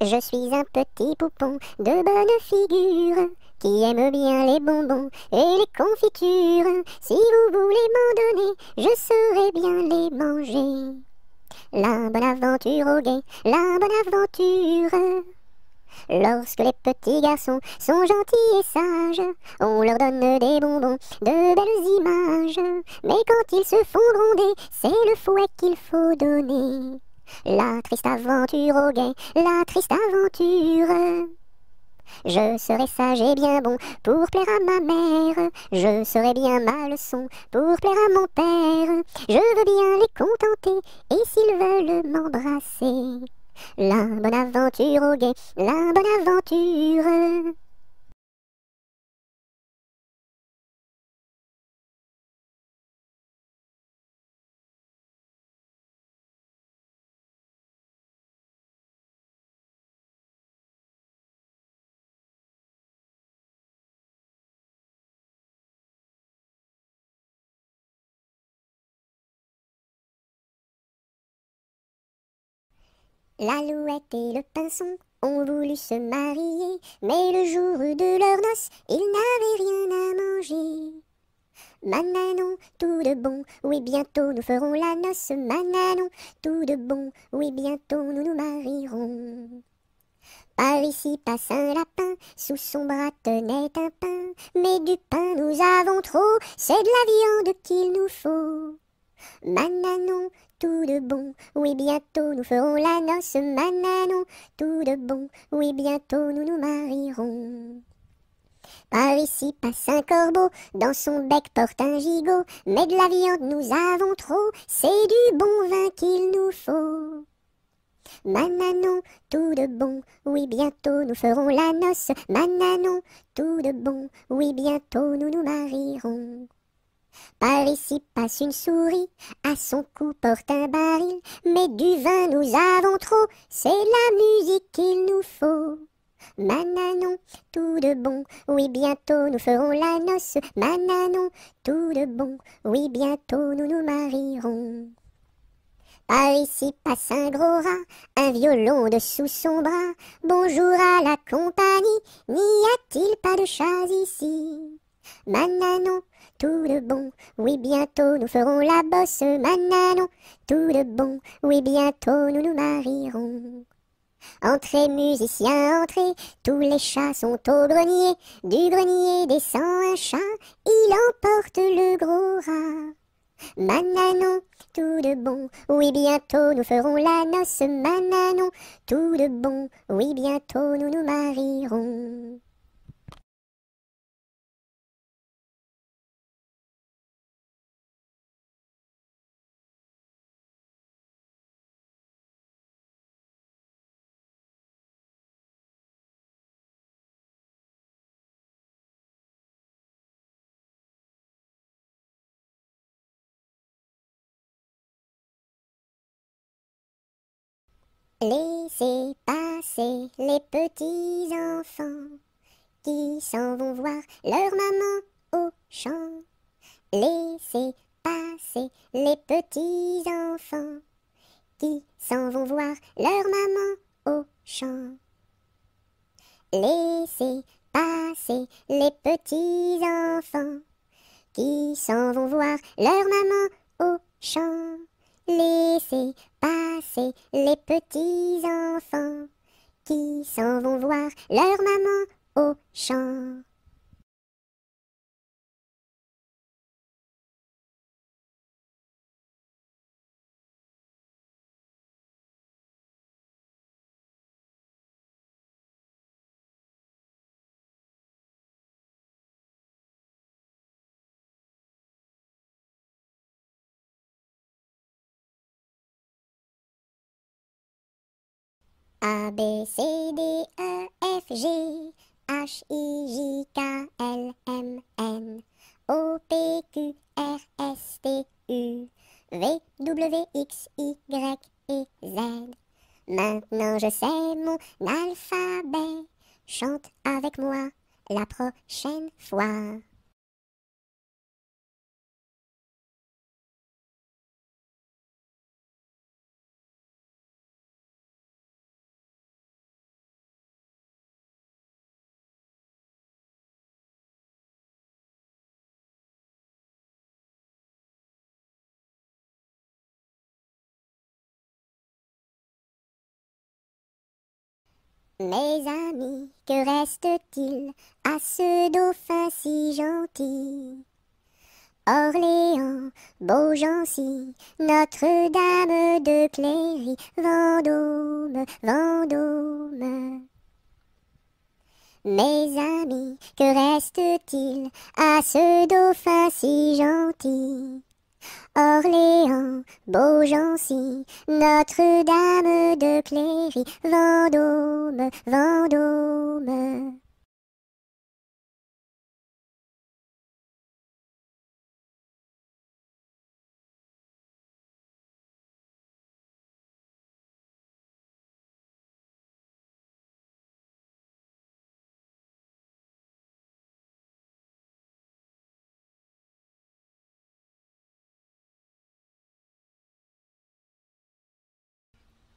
Speaker 1: Je suis un petit poupon de bonne figure qui aime bien les bonbons et les confitures. Si vous voulez m'en donner, je saurai bien les manger. La bonne aventure au guet, la bonne aventure. Lorsque les petits garçons sont gentils et sages, on leur donne des bonbons, de belles images. Mais quand ils se font gronder, c'est le fouet qu'il faut donner. La triste aventure au guet, la triste aventure. Je serai sage et bien bon pour plaire à ma mère. Je serai bien ma leçon pour plaire à mon père. Je veux bien les contenter et s'ils veulent m'embrasser. La bonne aventure au guet, la bonne aventure. L'alouette et le pinson ont voulu se marier, mais le jour de leur noces, ils n'avaient rien à manger. Mananon, tout de bon, oui bientôt nous ferons la noce. Mananon, tout de bon, oui bientôt nous nous marierons. Par ici passe un lapin, sous son bras tenait un pain. Mais du pain nous avons trop, c'est de la viande qu'il nous faut. Mananon, tout de bon, oui bientôt nous ferons la noce. Mananon, tout de bon, oui bientôt nous nous marierons. Par ici passe un corbeau, dans son bec porte un gigot. Mais de la viande nous avons trop, c'est du bon vin qu'il nous faut. Mananon, tout de bon, oui bientôt nous ferons la noce. Mananon, tout de bon, oui bientôt nous nous marierons. Par ici passe une souris, à son cou porte un baril. Mais du vin nous avons trop, c'est la musique qu'il nous faut. Mananon, tout de bon, oui bientôt nous ferons la noce. Mananon, tout de bon, oui bientôt nous nous marierons. Par ici passe un gros rat, un violon dessous son bras. Bonjour à la compagnie, n'y a-t-il pas de chats ici? Mananon, tout de bon, oui bientôt nous ferons la bosse. Mananon, tout de bon, oui bientôt nous nous marierons. Entrez musiciens, entrez, tous les chats sont au grenier. Du grenier descend un chat, il emporte le gros rat. Mananon, tout de bon, oui bientôt nous ferons la noce. Mananon, tout de bon, oui bientôt nous nous marierons. Laissez passer les petits enfants qui s'en vont voir leur maman au champ. Laissez passer les petits enfants qui s'en vont voir leur maman au champ. Laissez passer les petits enfants qui s'en vont voir leur maman au champ. Laissez passer les petits enfants qui s'en vont voir leur maman au champ. A, B, C, D, E, F, G, H, I, J, K, L, M, N, O, P, Q, R, S, T, U, V, W, X, Y et Z. Maintenant je sais mon alphabet, chante avec moi la prochaine fois. Mes amis, que reste-t-il à ce dauphin si gentil? Orléans, Beaugency, Notre-Dame de Cléry, Vendôme, Vendôme. Mes amis, que reste-t-il à ce dauphin si gentil? Orléans, Beaugency, Notre-Dame de Cléry, Vendôme, Vendôme.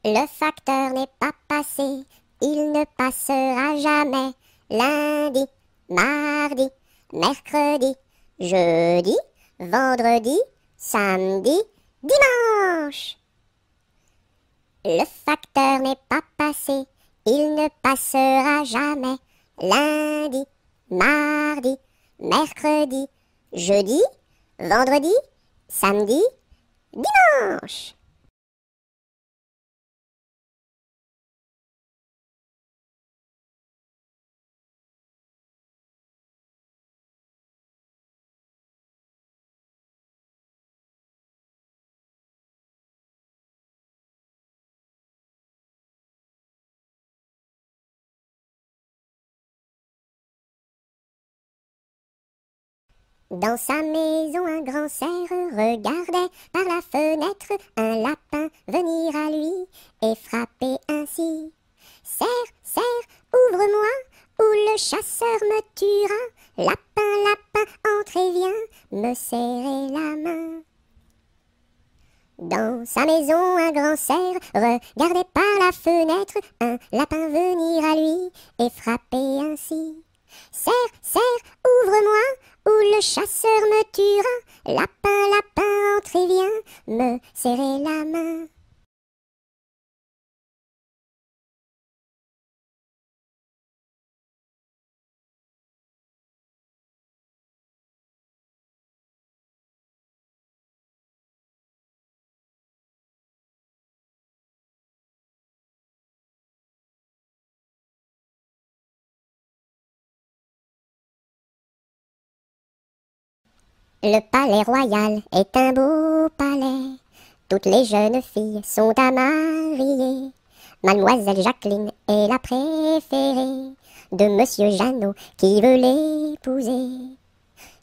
Speaker 1: Le facteur n'est pas passé, il ne passera jamais. Lundi, mardi, mercredi, jeudi, vendredi, samedi, dimanche. Le facteur n'est pas passé, il ne passera jamais. Lundi, mardi, mercredi, jeudi, vendredi, samedi, dimanche. Dans sa maison, un grand cerf regardait par la fenêtre un lapin venir à lui et frapper ainsi. Cerf, cerf, ouvre-moi, ou le chasseur me tuera. Lapin, lapin, entre et viens me serrer la main. Dans sa maison, un grand cerf regardait par la fenêtre un lapin venir à lui et frapper ainsi. Cerf, cerf, ouvre-moi, ou le chasseur me tuera. Lapin, lapin, entre et viens me serrer la main. Le palais royal est un beau palais. Toutes les jeunes filles sont à marier. Mademoiselle Jacqueline est la préférée de Monsieur Jeannot qui veut l'épouser.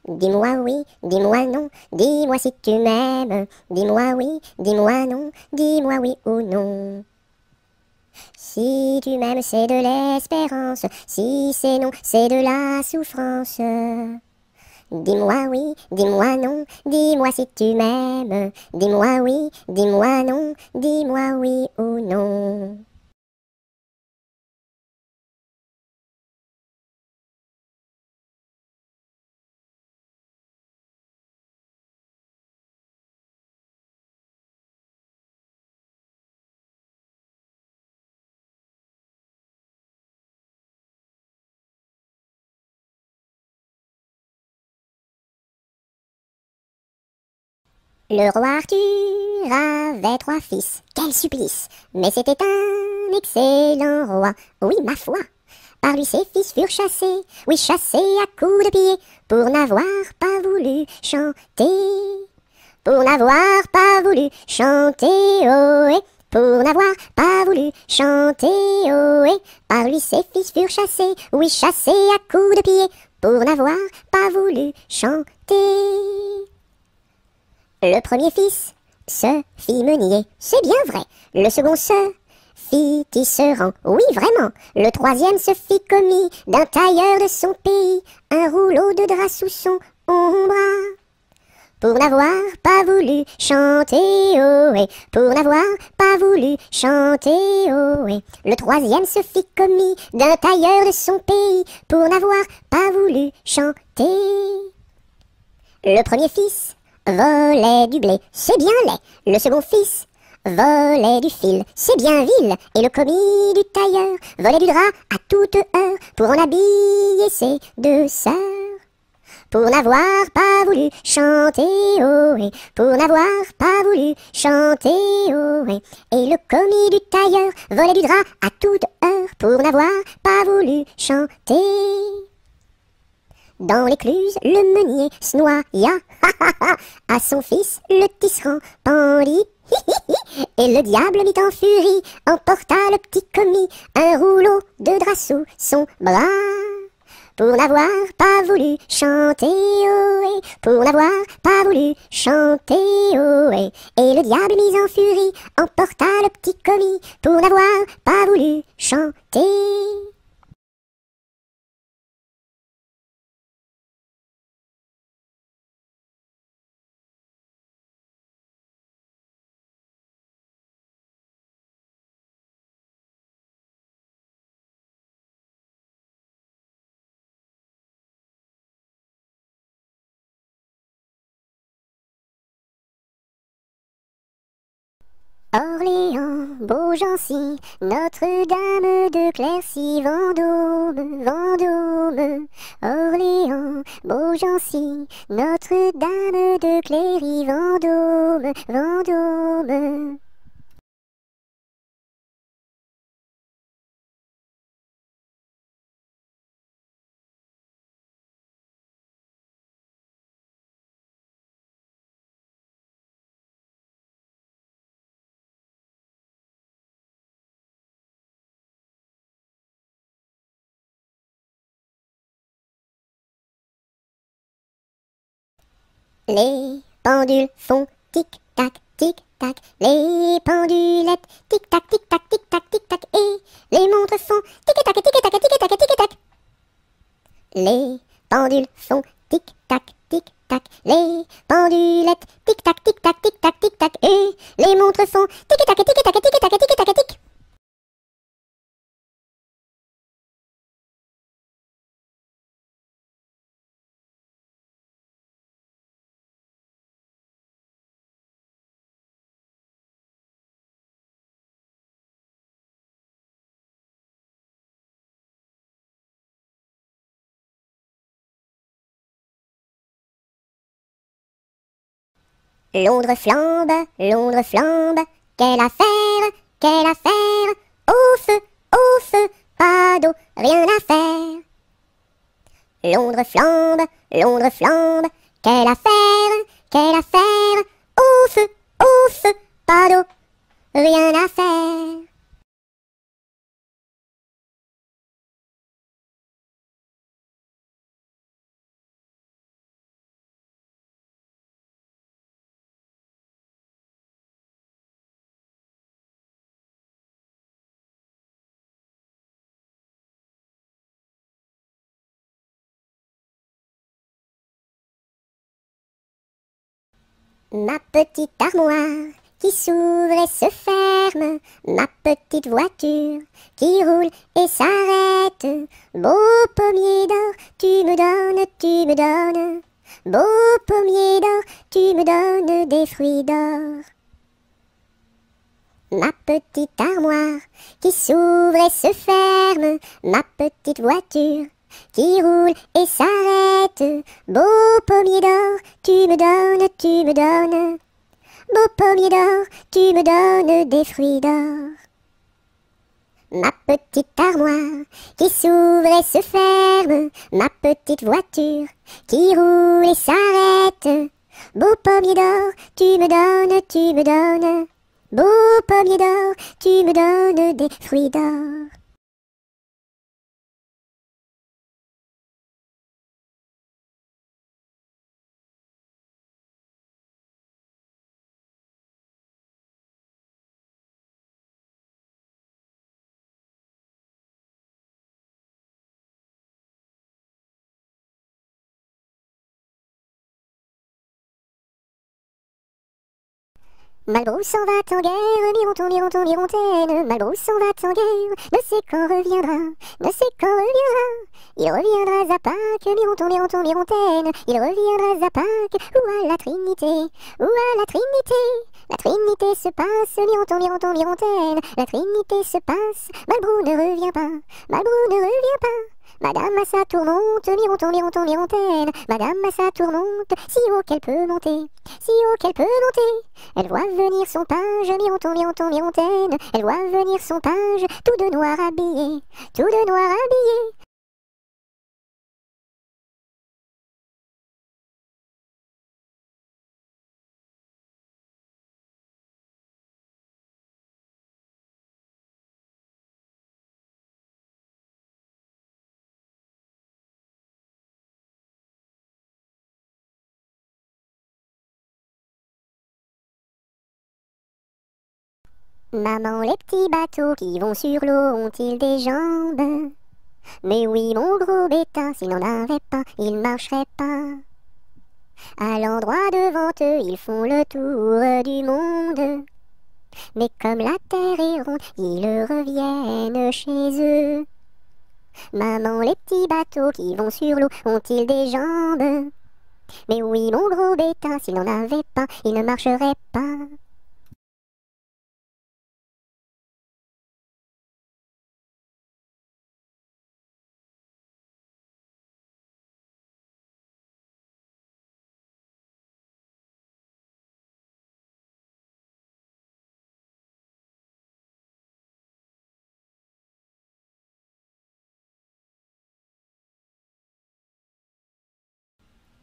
Speaker 1: Dis-moi oui, dis-moi non, dis-moi si tu m'aimes. Dis-moi oui, dis-moi non, dis-moi oui ou non. Si tu m'aimes, c'est de l'espérance. Si c'est non, c'est de la souffrance. Dis-moi oui, dis-moi non, dis-moi si tu m'aimes. Dis-moi oui, dis-moi non, dis-moi oui ou non. Le roi Arthur avait 3 fils, quel supplice! Mais c'était un excellent roi, oui ma foi. Par lui ses fils furent chassés, oui chassés à coups de pied, pour n'avoir pas voulu chanter. Pour n'avoir pas voulu chanter, ohé, pour n'avoir pas voulu chanter, ohé. Par lui ses fils furent chassés, oui chassés à coups de pied, pour n'avoir pas voulu chanter. Le premier fils se fit meunier, c'est bien vrai. Le second se fit tisserand, oui vraiment. Le troisième se fit commis d'un tailleur de son pays, un rouleau de drap sous son ombre. Pour n'avoir pas voulu chanter, ohé, pour n'avoir pas voulu chanter, ohé. Le troisième se fit commis d'un tailleur de son pays, pour n'avoir pas voulu chanter. Le premier fils volait du blé, c'est bien laid. Le second fils Volait du fil, c'est bien vil, et le commis du tailleur volait du drap à toute heure pour en habiller ses deux sœurs. Pour n'avoir pas voulu chanter ohé, pour n'avoir pas voulu chanter ohé. Et le commis du tailleur volait du drap à toute heure pour n'avoir pas voulu chanter. Dans l'écluse, le meunier se noya, à son fils le tisserand pendit. Et le diable mit en furie, emporta le petit commis, un rouleau de drap sous son bras. Pour n'avoir pas voulu chanter ohé, pour n'avoir pas voulu chanter ohé. Et le diable mis en furie, emporta le petit commis, pour n'avoir pas voulu chanter. Orléans, Beaugency, Notre-Dame de Clercy, Vendôme, Vendôme. Orléans, Beaugency, Notre-Dame de Cléry, Vendôme, Vendôme. Les pendules font tic-tac, tic-tac, les pendulettes tic-tac, tic-tac, tic-tac, tic-tac, et les montres font tic-tac, tic-tac, tic-tac, tic-tac. Les pendules font tic-tac, tic-tac, les pendulettes tic-tac, tic-tac, tic-tac, tic-tac, et les montres font tic-tac, tic-tac, tic-tac, tic-tac, tic. Londres flambe, quelle affaire, au feu, pas d'eau, rien à faire. Londres flambe, quelle affaire, au feu, pas d'eau, rien à faire. Ma petite armoire qui s'ouvre et se ferme, ma petite voiture qui roule et s'arrête. Beau pommier d'or, tu me donnes, beau pommier d'or, tu me donnes des fruits d'or. Ma petite armoire qui s'ouvre et se ferme, ma petite voiture qui roule et s'arrête. Beau pommier d'or, tu me donnes, beau pommier d'or, tu me donnes des fruits d'or. Ma petite armoire qui s'ouvre et se ferme, ma petite voiture qui roule et s'arrête. Beau pommier d'or, tu me donnes, beau pommier d'or, tu me donnes des fruits d'or. Malbrousse s'en va en guerre, Mirontaine, Malbrousse s'en va en guerre, ne sait quand reviendra, Il reviendra à Pâques, Mirontaine, il reviendra à Pâques, ou à la Trinité, La Trinité se passe, mironton, mironton, mirontaine. La Trinité se passe, Malbrou ne revient pas, Malbrou ne revient pas. Madame à sa tourmente, mironton, mironton, mirontaine. Madame à sa tourmente, si haut qu'elle peut monter, si haut qu'elle peut monter. Elle voit venir son page, mironton, mironton, mirontaine. Elle voit venir son page, tout de noir habillé, tout de noir habillé. Maman, les petits bateaux qui vont sur l'eau ont-ils des jambes? Mais oui, mon gros bétain, s'il n'en avait pas, il marcherait pas. À l'endroit devant eux, ils font le tour du monde. Mais comme la terre est ronde, ils reviennent chez eux. Maman, les petits bateaux qui vont sur l'eau ont-ils des jambes? Mais oui, mon gros bétain, s'il n'en avait pas, il ne marcherait pas.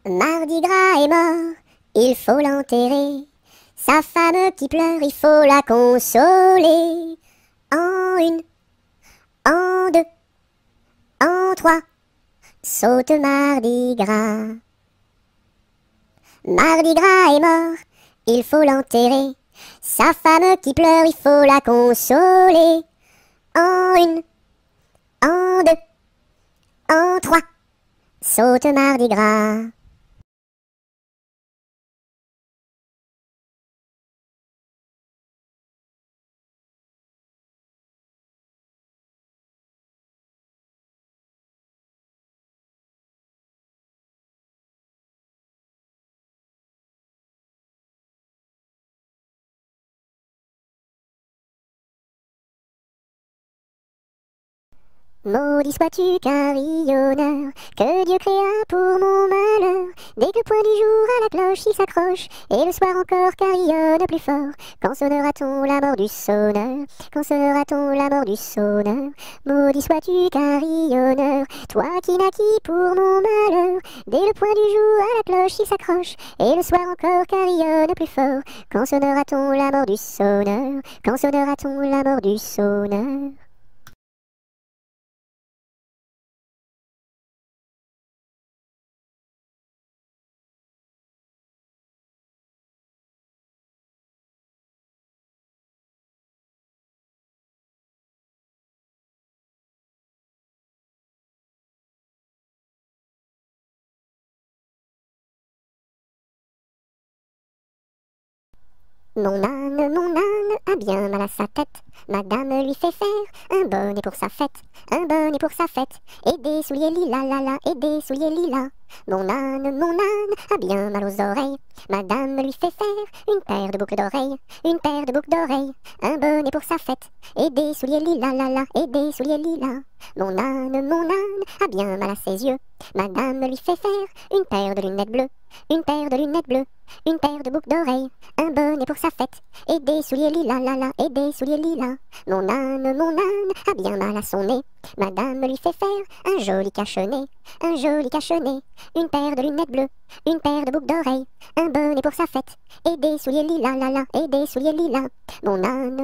Speaker 1: Mardi Gras est mort, il faut l'enterrer. Sa femme qui pleure, il faut la consoler. En une, en deux, en trois, saute Mardi Gras. Mardi Gras est mort, il faut l'enterrer. Sa femme qui pleure, il faut la consoler. En une, en deux, en trois, saute Mardi Gras. Maudit sois-tu carillonneur, que Dieu créa pour mon malheur. Dès que le point du jour à la cloche il s'accroche, et le soir encore carillonne plus fort. Quand sonnera-t-on la mort du sonneur? Quand sonnera-t-on la mort du sonneur? Maudit sois-tu carillonneur, toi qui naquis pour mon malheur. Dès le point du jour à la cloche il s'accroche, et le soir encore carillonne plus fort. Quand sonnera-t-on la mort du sonneur? Quand sonnera-t-on la mort du sonneur? Mon âne a bien mal à sa tête. Madame lui fait faire un bonnet pour sa fête, un bonnet pour sa fête, et des souliers lilas, la la, et des souliers lilas. Mon âne a bien mal aux oreilles. Madame lui fait faire une paire de boucles d'oreilles, une paire de boucles d'oreilles, un bonnet pour sa fête, et des souliers lilas, la la, et des souliers lilas. Mon âne a bien mal à ses yeux. Madame lui fait faire une paire de lunettes bleues, une paire de lunettes bleues, une paire de boucles d'oreilles, un bonnet pour sa fête, et des souliers lilas, la la, et des souliers lilas. Mon âne a bien mal à son nez. Madame lui fait faire un joli cache-nez, un joli cache-nez, une paire de lunettes bleues, une paire de boucles d'oreilles, un bonnet pour sa fête, et des souliers lilas, la la, et des souliers lilas. Mon âne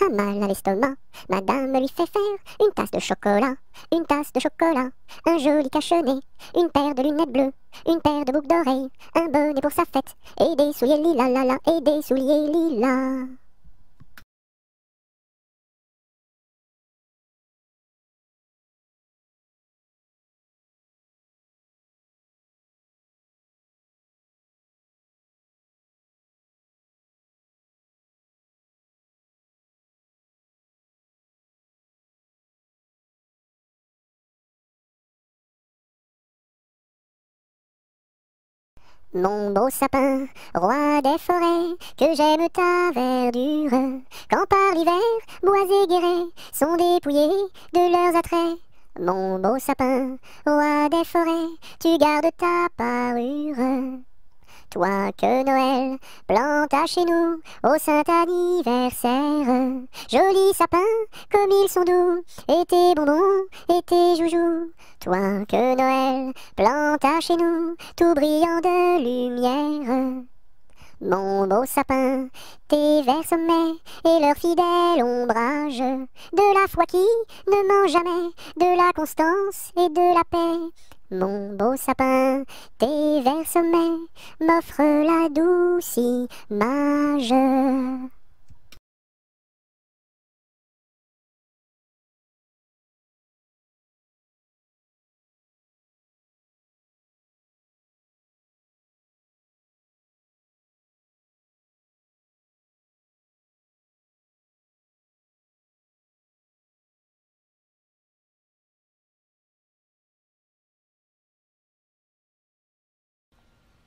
Speaker 1: a mal à l'estomac. Madame lui fait faire une tasse de chocolat, une tasse de chocolat, un joli cache-nez, une paire de lunettes bleues, une paire de boucles d'oreilles, un bonnet pour sa fête, et des souliers lilas, la la, et des souliers lilas. Mon beau sapin, roi des forêts, que j'aime ta verdure, quand par l'hiver, bois et guérets sont dépouillés de leurs attraits. Mon beau sapin, roi des forêts, tu gardes ta parure. Toi que Noël planta chez nous au saint anniversaire. Jolis sapins, comme ils sont doux, et tes bonbons, et tes joujoux. Toi que Noël planta chez nous, tout brillant de lumière. Mon beau sapin, tes verts sommets et leur fidèle ombrage, de la foi qui ne ment jamais, de la constance et de la paix. Mon beau sapin, tes verts sommets m'offrent la douce image.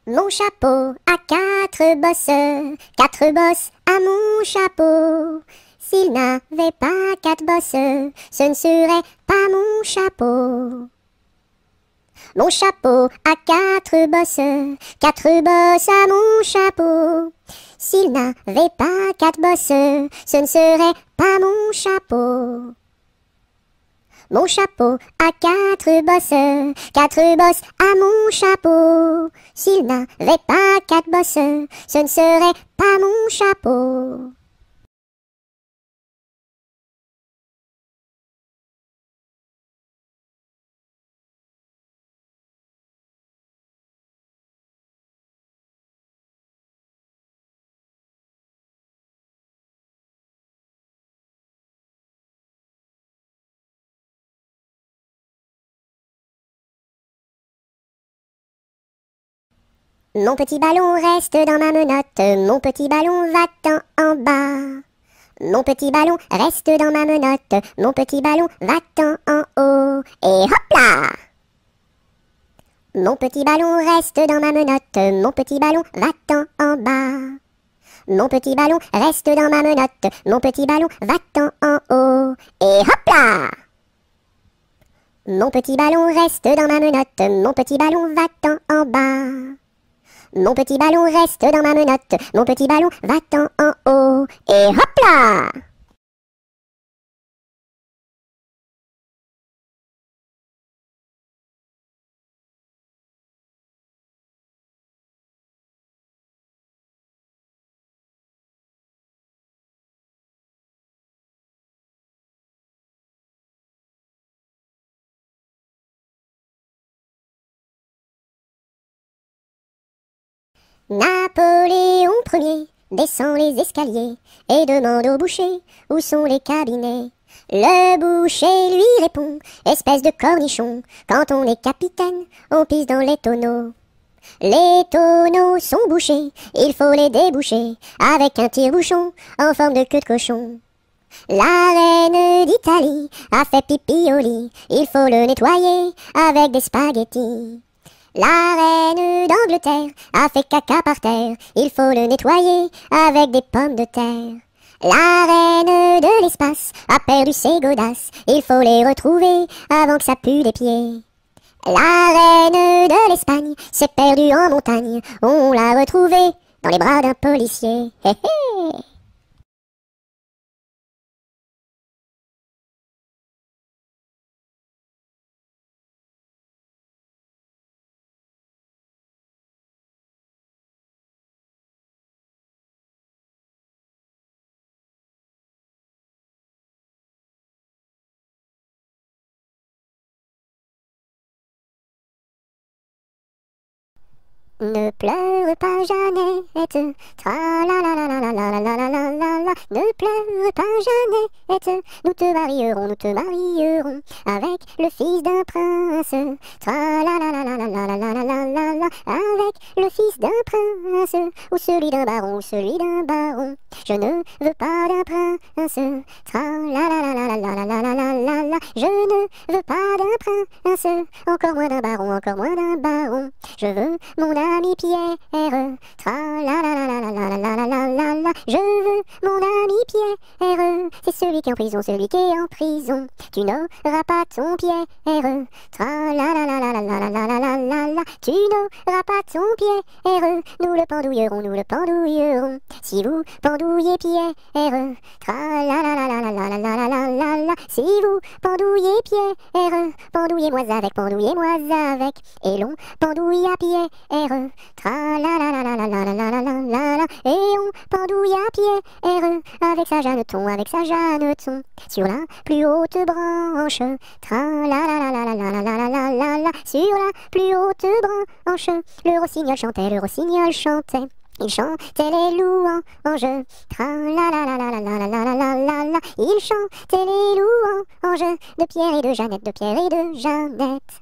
Speaker 1: Mon chapeau a quatre bosses à mon chapeau. S'il n'avait pas quatre bosses, ce ne serait pas mon chapeau. Mon chapeau a quatre bosses à mon chapeau. S'il n'avait pas quatre bosses, ce ne serait pas mon chapeau. Mon chapeau a quatre bosses à mon chapeau. S'il n'avait pas quatre bosses, ce ne serait pas mon chapeau. Mon petit ballon reste dans ma menotte, mon petit ballon va-t'en en bas. Mon petit ballon reste dans ma menotte, mon petit ballon va-t'en en haut. Et hop là! Mon petit ballon reste dans ma menotte, mon petit ballon va-t'en en bas. Mon petit ballon reste dans ma menotte, mon petit ballon va-t'en en haut. Et hop là! Mon petit ballon reste dans ma menotte, mon petit ballon va-t'en en bas. Mon petit ballon reste dans ma menotte, mon petit ballon va-t'en en haut. Et hop là! Napoléon Ier descend les escaliers et demande au boucher où sont les cabinets. Le boucher lui répond, espèce de cornichon, quand on est capitaine, on pisse dans les tonneaux. Les tonneaux sont bouchés, il faut les déboucher avec un tire-bouchon en forme de queue de cochon. La reine d'Italie a fait pipi au lit, il faut le nettoyer avec des spaghettis. La reine d'Angleterre a fait caca par terre, il faut le nettoyer avec des pommes de terre. La reine de l'espace a perdu ses godasses, il faut les retrouver avant que ça pue des pieds. La reine de l'Espagne s'est perdue en montagne, on l'a retrouvée dans les bras d'un policier. Hé hé! Ne pleure pas Jeannette, tra la la la la la la la la la la la. Ne pleure pas Jeannette, nous te marierons avec le fils d'un prince. Tra la la la la la la la la la la la la. Avec le fils d'un prince, ou celui d'un baron, ou celui d'un baron. Je ne veux pas d'un prince. Tra la la la la la la la la la la la. Je ne veux pas d'un prince, encore moins d'un baron, encore moins d'un baron. Je veux mon ami Pierre, tra la la la la la la la la la la la. Je veux mon ami Pierre, c'est celui qui est en prison, celui qui est en prison. Tu n'auras pas ton Pierre, tra la la la la la la la la la la la. Tu n'auras pas ton Pierre, nous le pendouillerons, nous le pendouillerons. Si vous pendouillez Pierre, tra la la la la la la la la la la la. Si vous pendouillez Pierre, pendouillez-moi avec, et l'on pendouille à Pierre, tra la la la la la la la la la la la. Et on pendouille à Pierre, avec sa Jeanneton, sur la plus haute branche, tra la la la la la la la la la la la. Sur la plus haute branche, le rossignol chantait. Il chantait les louanges, tra la la la la la la la la la la la. Il chantait les louanges de Pierre et de Jeannette,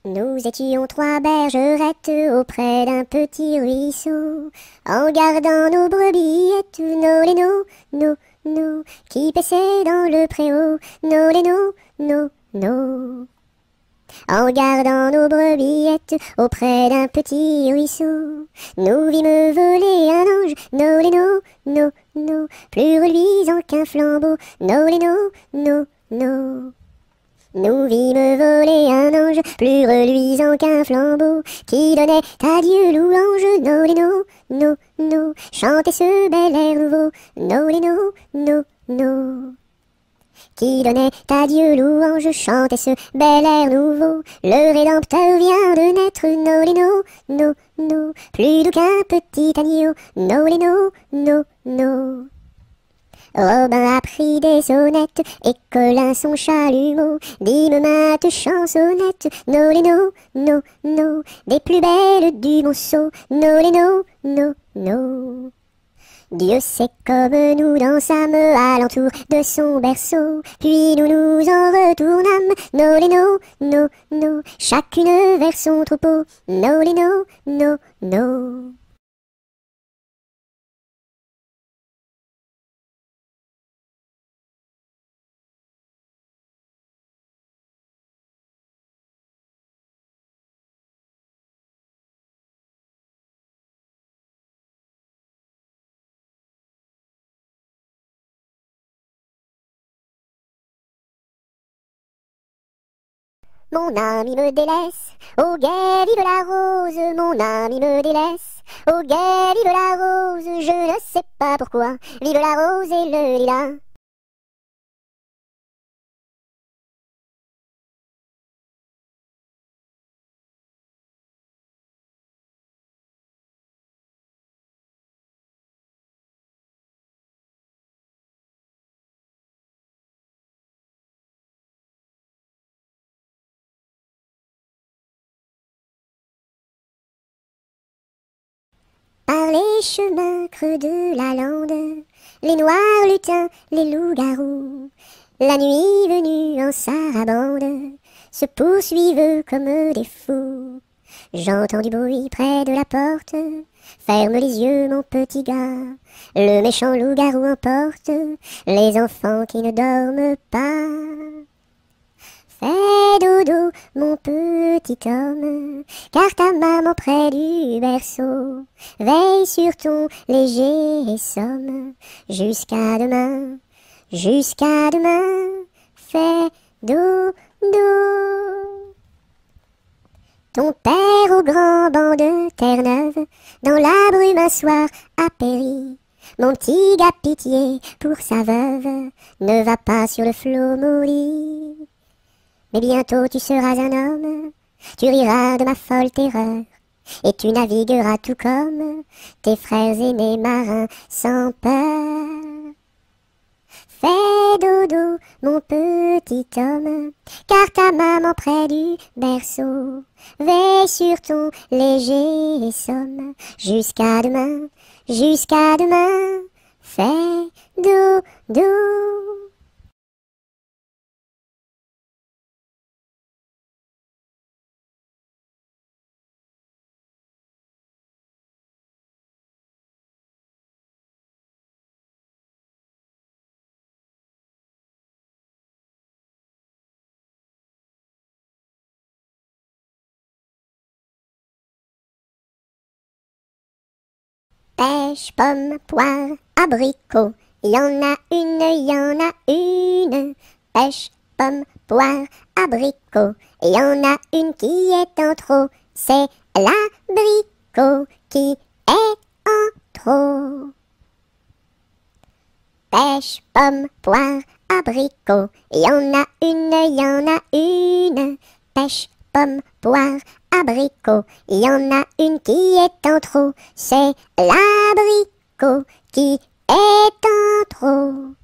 Speaker 1: Nous étions trois bergerettes auprès d'un petit ruisseau, en gardant nos brebillettes, nos lénos, nos, qui paissaient dans le préau, nos lénos, nos. En gardant nos brebillettes auprès d'un petit ruisseau, nous vîmes voler un ange, nos lénos, nos, plus reluisant qu'un flambeau, nos lénos, nos. Nous vîmes voler un ange, plus reluisant qu'un flambeau, qui donnait à Dieu louange, nos, chantait ce bel air nouveau, nos. Qui donnait à Dieu louange, chantait ce bel air nouveau. Le Rédempteur vient de naître, nos, plus doux qu'un petit agneau, nos. Robin a pris des sonnettes, et Colin son chalumeau, dîme mate chansonnette, nos, des plus belles du Monceau, nos. Dieu sait comme nous dansâmes alentour de son berceau, puis nous nous en retournâmes, nos, chacune vers son troupeau, nos. Mon ami me délaisse, au guet vive la rose, mon ami me délaisse, au guet vive la rose, je ne sais pas pourquoi, vive la rose et le lilas. Par les chemins creux de la lande, les noirs lutins, les loups-garous, la nuit venue en sarabande, se poursuivent comme des fous. J'entends du bruit près de la porte, ferme les yeux mon petit gars, le méchant loup-garou emporte les enfants qui ne dorment pas. Fais dodo, mon petit homme, car ta maman près du berceau veille sur ton léger somme. Jusqu'à demain, fais dodo. Ton père au grand banc de Terre-Neuve, dans la brume un soir a péri. Mon petit gars, pitié pour sa veuve, ne va pas sur le flot maudit. Mais bientôt tu seras un homme, tu riras de ma folle terreur, et tu navigueras tout comme tes frères aînés marins sans peur. Fais dodo, mon petit homme, car ta maman près du berceau veille sur ton léger somme. Jusqu'à demain, fais dodo. Pêche, pomme, poire, abricot, y en a une, y en a une. Pêche, pomme, poire, abricot, y en a une qui est en trop. C'est l'abricot qui est en trop. Pêche, pomme, poire, abricot, y en a une, y en a une. Pêche, pomme, poire, abricot, y en a une qui est en trop. C'est l'abricot qui est en trop.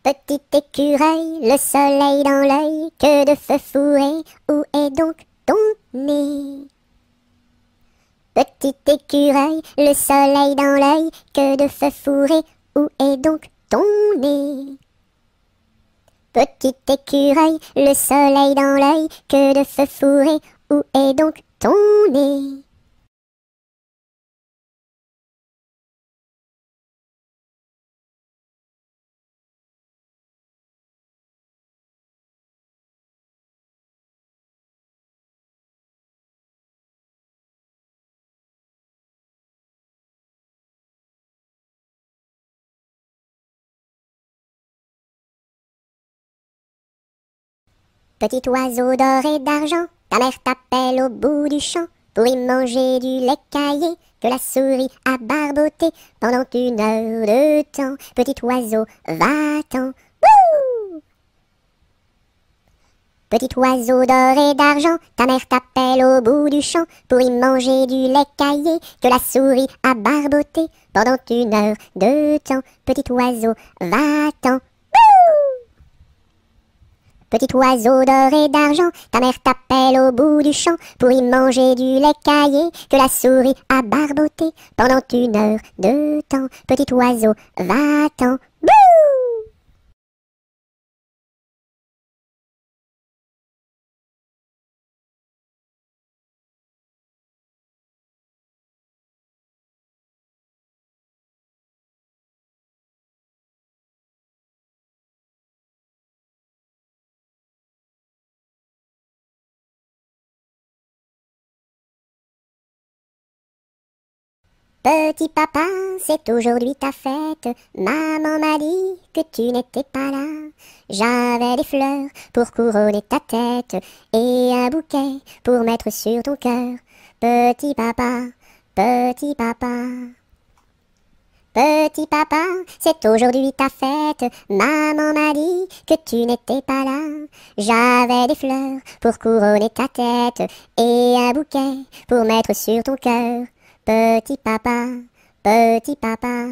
Speaker 1: Petit écureuil, le soleil dans l'œil, que de feu fourré, où est donc ton nez? Petit écureuil, le soleil dans l'œil, que de feu fourré, où est donc ton nez? Petit écureuil, le soleil dans l'œil, que de feu fourré, où est donc ton nez? Petit oiseau d'or et d'argent, ta mère t'appelle au bout du champ pour y manger du lait caillé que la souris a barboté pendant 1 heure de temps. Petit oiseau, va-t'en. Wouh! Petit oiseau d'or et d'argent, ta mère t'appelle au bout du champ pour y manger du lait caillé que la souris a barboté pendant 1 heure de temps. Petit oiseau, va-t'en. Petit oiseau d'or et d'argent, ta mère t'appelle au bout du champ pour y manger du lait caillé que la souris a barboté pendant 1 heure de temps. Petit oiseau, va-t'en. Bouh! Petit papa, c'est aujourd'hui ta fête. Maman m'a dit que tu n'étais pas là. J'avais des fleurs pour couronner ta tête et un bouquet pour mettre sur ton cœur. Petit papa, petit papa. Petit papa, c'est aujourd'hui ta fête. Maman m'a dit que tu n'étais pas là. J'avais des fleurs pour couronner ta tête et un bouquet pour mettre sur ton cœur. Petit papa, petit papa.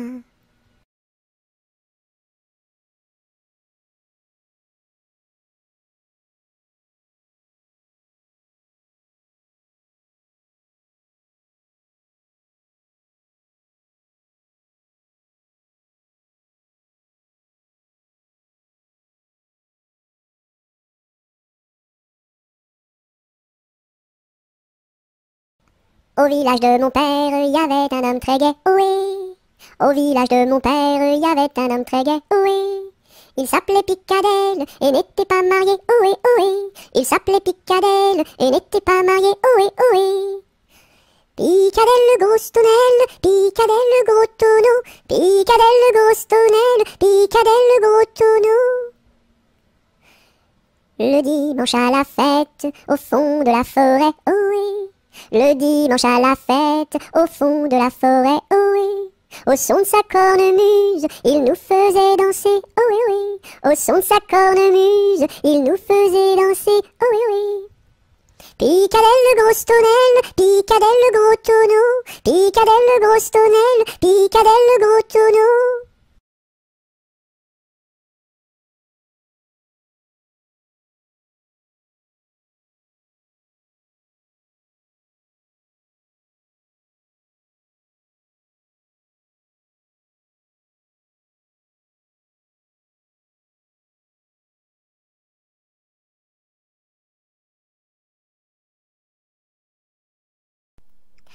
Speaker 1: Au village de mon père, il y avait un homme très gai, oui. Au village de mon père, il y avait un homme très gai, oui. Il s'appelait Picadelle et n'était pas marié, oui, oui. Il s'appelait Picadelle et n'était pas marié, oui, oui. Picadelle le gros tonnelle, Picadelle le gros tonneau, Picadelle le gros tonnelle, Picadelle le gros tonneau. Le dimanche à la fête, au fond de la forêt, oui. Le dimanche à la fête, au fond de la forêt, oui. Au son de sa cornemuse, il nous faisait danser, oh oui oui. Au son de sa cornemuse, il nous faisait danser, oh oui oui. Picadelle le gros tonnelle, Picadelle le gros tonneau, Picadelle le gros tonnelle, Picadelle le gros tonneau.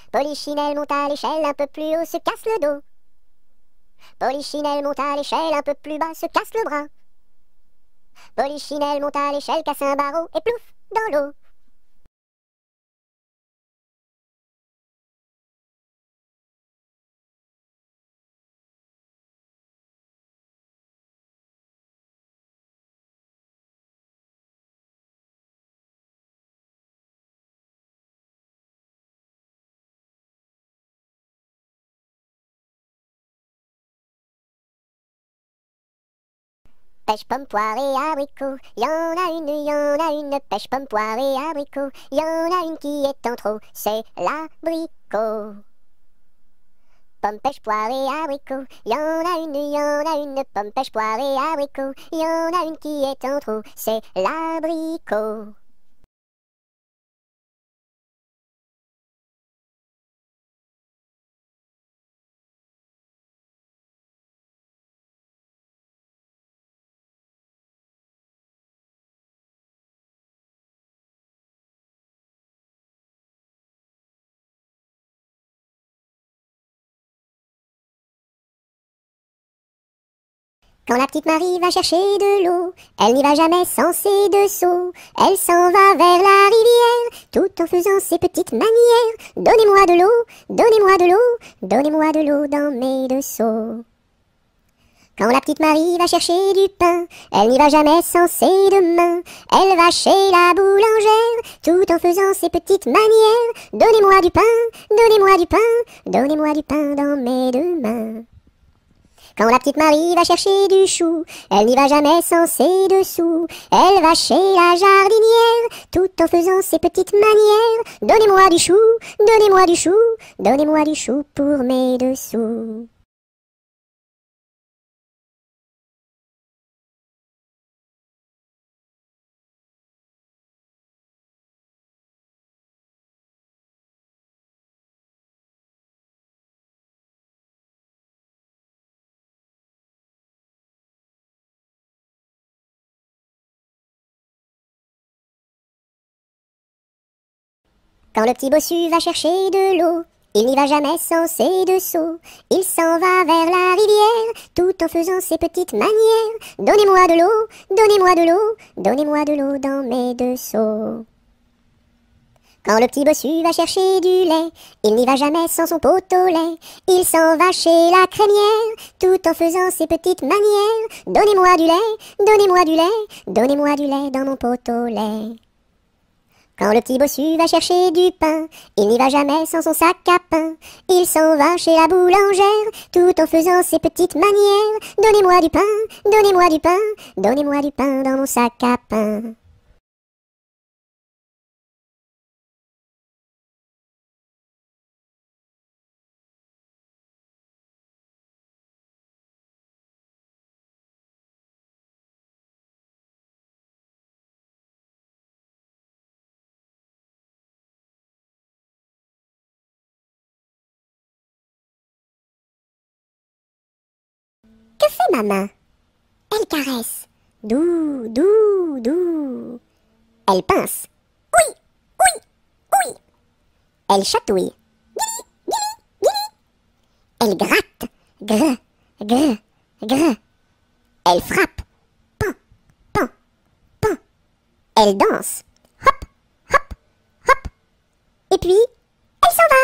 Speaker 1: Polichinelle monte à l'échelle, un peu plus haut, se casse le dos. Polichinelle monte à l'échelle, un peu plus bas, se casse le bras. Polichinelle monte à l'échelle, casse un barreau et plouf, dans l'eau. Pêche, pomme, poire et abricot, y en a une, pêche, pomme, poire et abricot, y en a une qui est en trop, c'est l'abricot. Pomme, pêche, poire et abricot, y en a une, pomme, pêche, poire et abricot, y en a une qui est en trop, c'est l'abricot. Quand la petite Marie va chercher de l'eau, elle n'y va jamais sans ses deux seaux. Elle s'en va vers la rivière, tout en faisant ses petites manières. Donnez-moi de l'eau, donnez-moi de l'eau, donnez-moi de l'eau dans mes deux seaux. Quand la petite Marie va chercher du pain, elle n'y va jamais sans ses deux mains. Elle va chez la boulangère, tout en faisant ses petites manières. Donnez-moi du pain, donnez-moi du pain, donnez-moi du pain dans mes deux mains. Quand la petite Marie va chercher du chou, elle n'y va jamais sans ses dessous. Elle va chez la jardinière, tout en faisant ses petites manières. Donnez-moi du chou, donnez-moi du chou, donnez-moi du chou pour mes dessous. Quand le petit bossu va chercher de l'eau, il n'y va jamais sans ses deux seaux. Il s'en va vers la rivière, tout en faisant ses petites manières. Donnez-moi de l'eau, donnez-moi de l'eau, donnez-moi de l'eau dans mes deux seaux. Quand le petit bossu va chercher du lait, il n'y va jamais sans son pot au lait. Il s'en va chez la crémière, tout en faisant ses petites manières. Donnez-moi du lait, donnez-moi du lait, donnez-moi du lait dans mon pot au lait. Quand le petit bossu va chercher du pain, il n'y va jamais sans son sac à pain. Il s'en va chez la boulangère, tout en faisant ses petites manières. Donnez-moi du pain, donnez-moi du pain, donnez-moi du pain dans mon sac à pain. Que fait ma main? Elle caresse. Doux, doux, doux. Elle pince. Oui, oui, oui. Elle chatouille. Elle gratte. Gr, gr, gr. Elle frappe. Pan, pan, pan. Elle danse. Hop, hop, hop. Et puis, elle s'en va.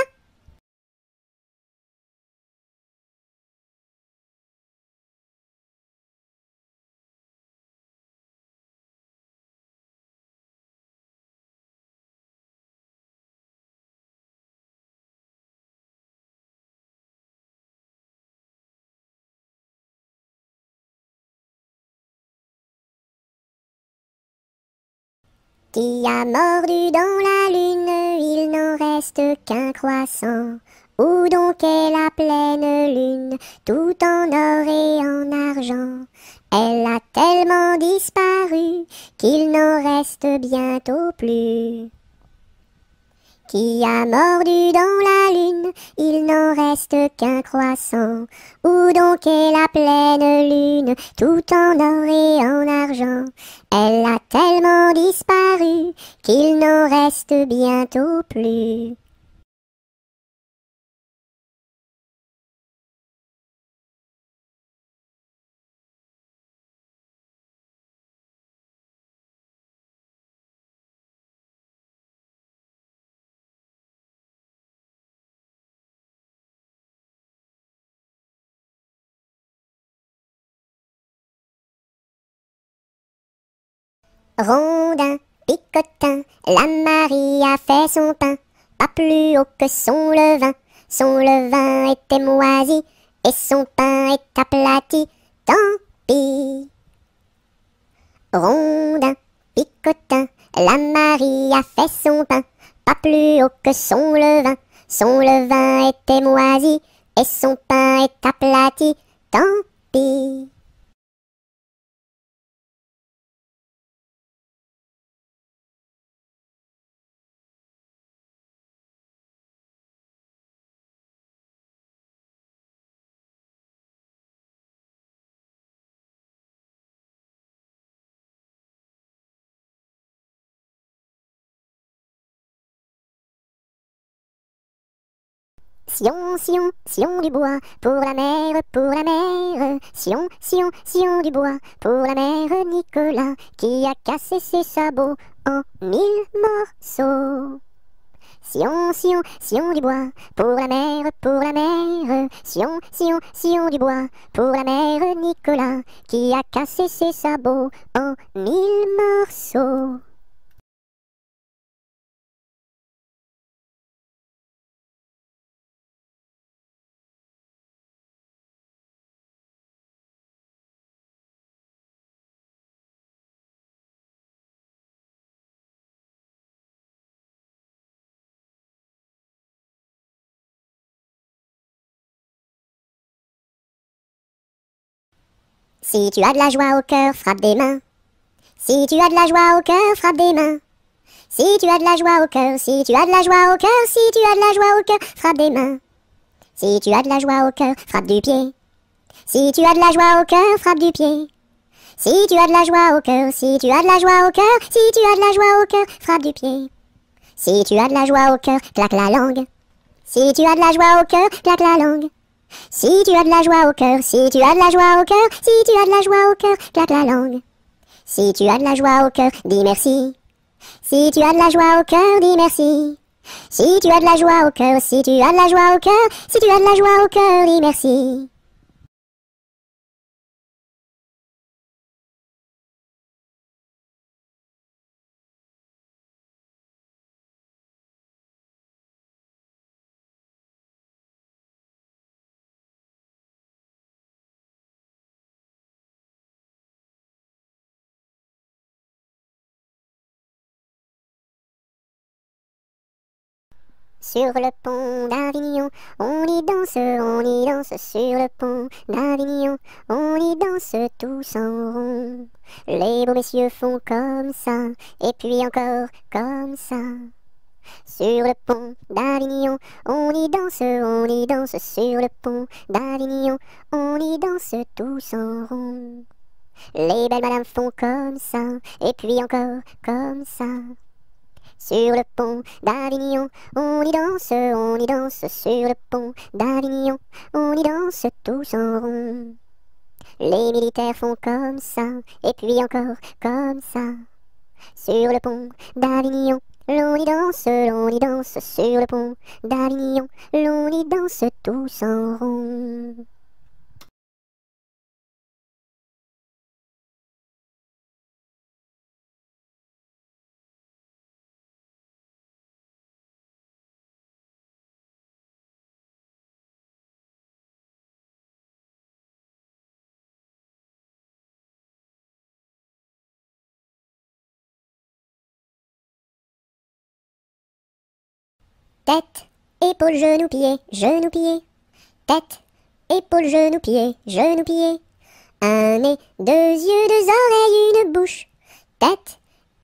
Speaker 1: Qui a mordu dans la lune, il n'en reste qu'un croissant. Où donc est la pleine lune, tout en or et en argent? Elle a tellement disparu qu'il n'en reste bientôt plus. Qui a mordu dans la lune, il n'en reste qu'un croissant. Où donc est la pleine lune, tout en or et en argent? Elle a tellement disparu qu'il n'en reste bientôt plus. Rondin, picotin, la Marie a fait son pain, pas plus haut que son levain. Son levain était moisi, et son pain est aplati, tant pis. Rondin, picotin, la Marie a fait son pain, pas plus haut que son levain. Son levain était moisi, et son pain est aplati, tant pis. Sion, Sion, Sion du bois, pour la mer, pour la mer. Sion, Sion, Sion du bois, pour la mère Nicolas, qui a cassé ses sabots en 1000 morceaux. Sion, Sion, Sion du bois, pour la mer, pour la mer. Sion, Sion, Sion du bois, pour la mère Nicolas, qui a cassé ses sabots en 1000 morceaux. Si tu as de la joie au cœur, frappe des mains. Si tu as de la joie au cœur, frappe des mains. Si tu as de la joie au cœur, si tu as de la joie au cœur, si tu as de la joie au cœur, frappe des mains. Si tu as de la joie au cœur, frappe du pied. Si tu as de la joie au cœur, frappe du pied. Si tu as de la joie au cœur, si tu as de la joie au cœur, si tu as de la joie au cœur, frappe du pied. Si tu as de la joie au cœur, claque la langue. Si tu as de la joie au cœur, claque la langue. Si tu as de la joie au cœur, si tu as de la joie au cœur, si tu as de la joie au cœur, claque la langue. Si tu as de la joie au cœur, dis merci. Si tu as de la joie au cœur, dis merci. Si tu as de la joie au cœur, si tu as de la joie au cœur, si tu as de la joie au cœur, dis merci. Sur le pont d'Avignon, on y danse sur le pont d'Avignon, on y danse tous en rond. Les beaux messieurs font comme ça, et puis encore comme ça. Sur le pont d'Avignon, on y danse sur le pont d'Avignon, on y danse tous en rond. Les belles madames font comme ça, et puis encore comme ça. Sur le pont d'Avignon, on y danse sur le pont d'Avignon, on y danse tous en rond. Les militaires font comme ça, et puis encore comme ça. Sur le pont d'Avignon, l'on y danse sur le pont d'Avignon, l'on y danse tous en rond. Tête, épaules, genoux, pieds, genoux, pieds. Tête, épaules, genoux, pieds, genoux, pieds. Un nez, deux yeux, deux oreilles, une bouche. Tête,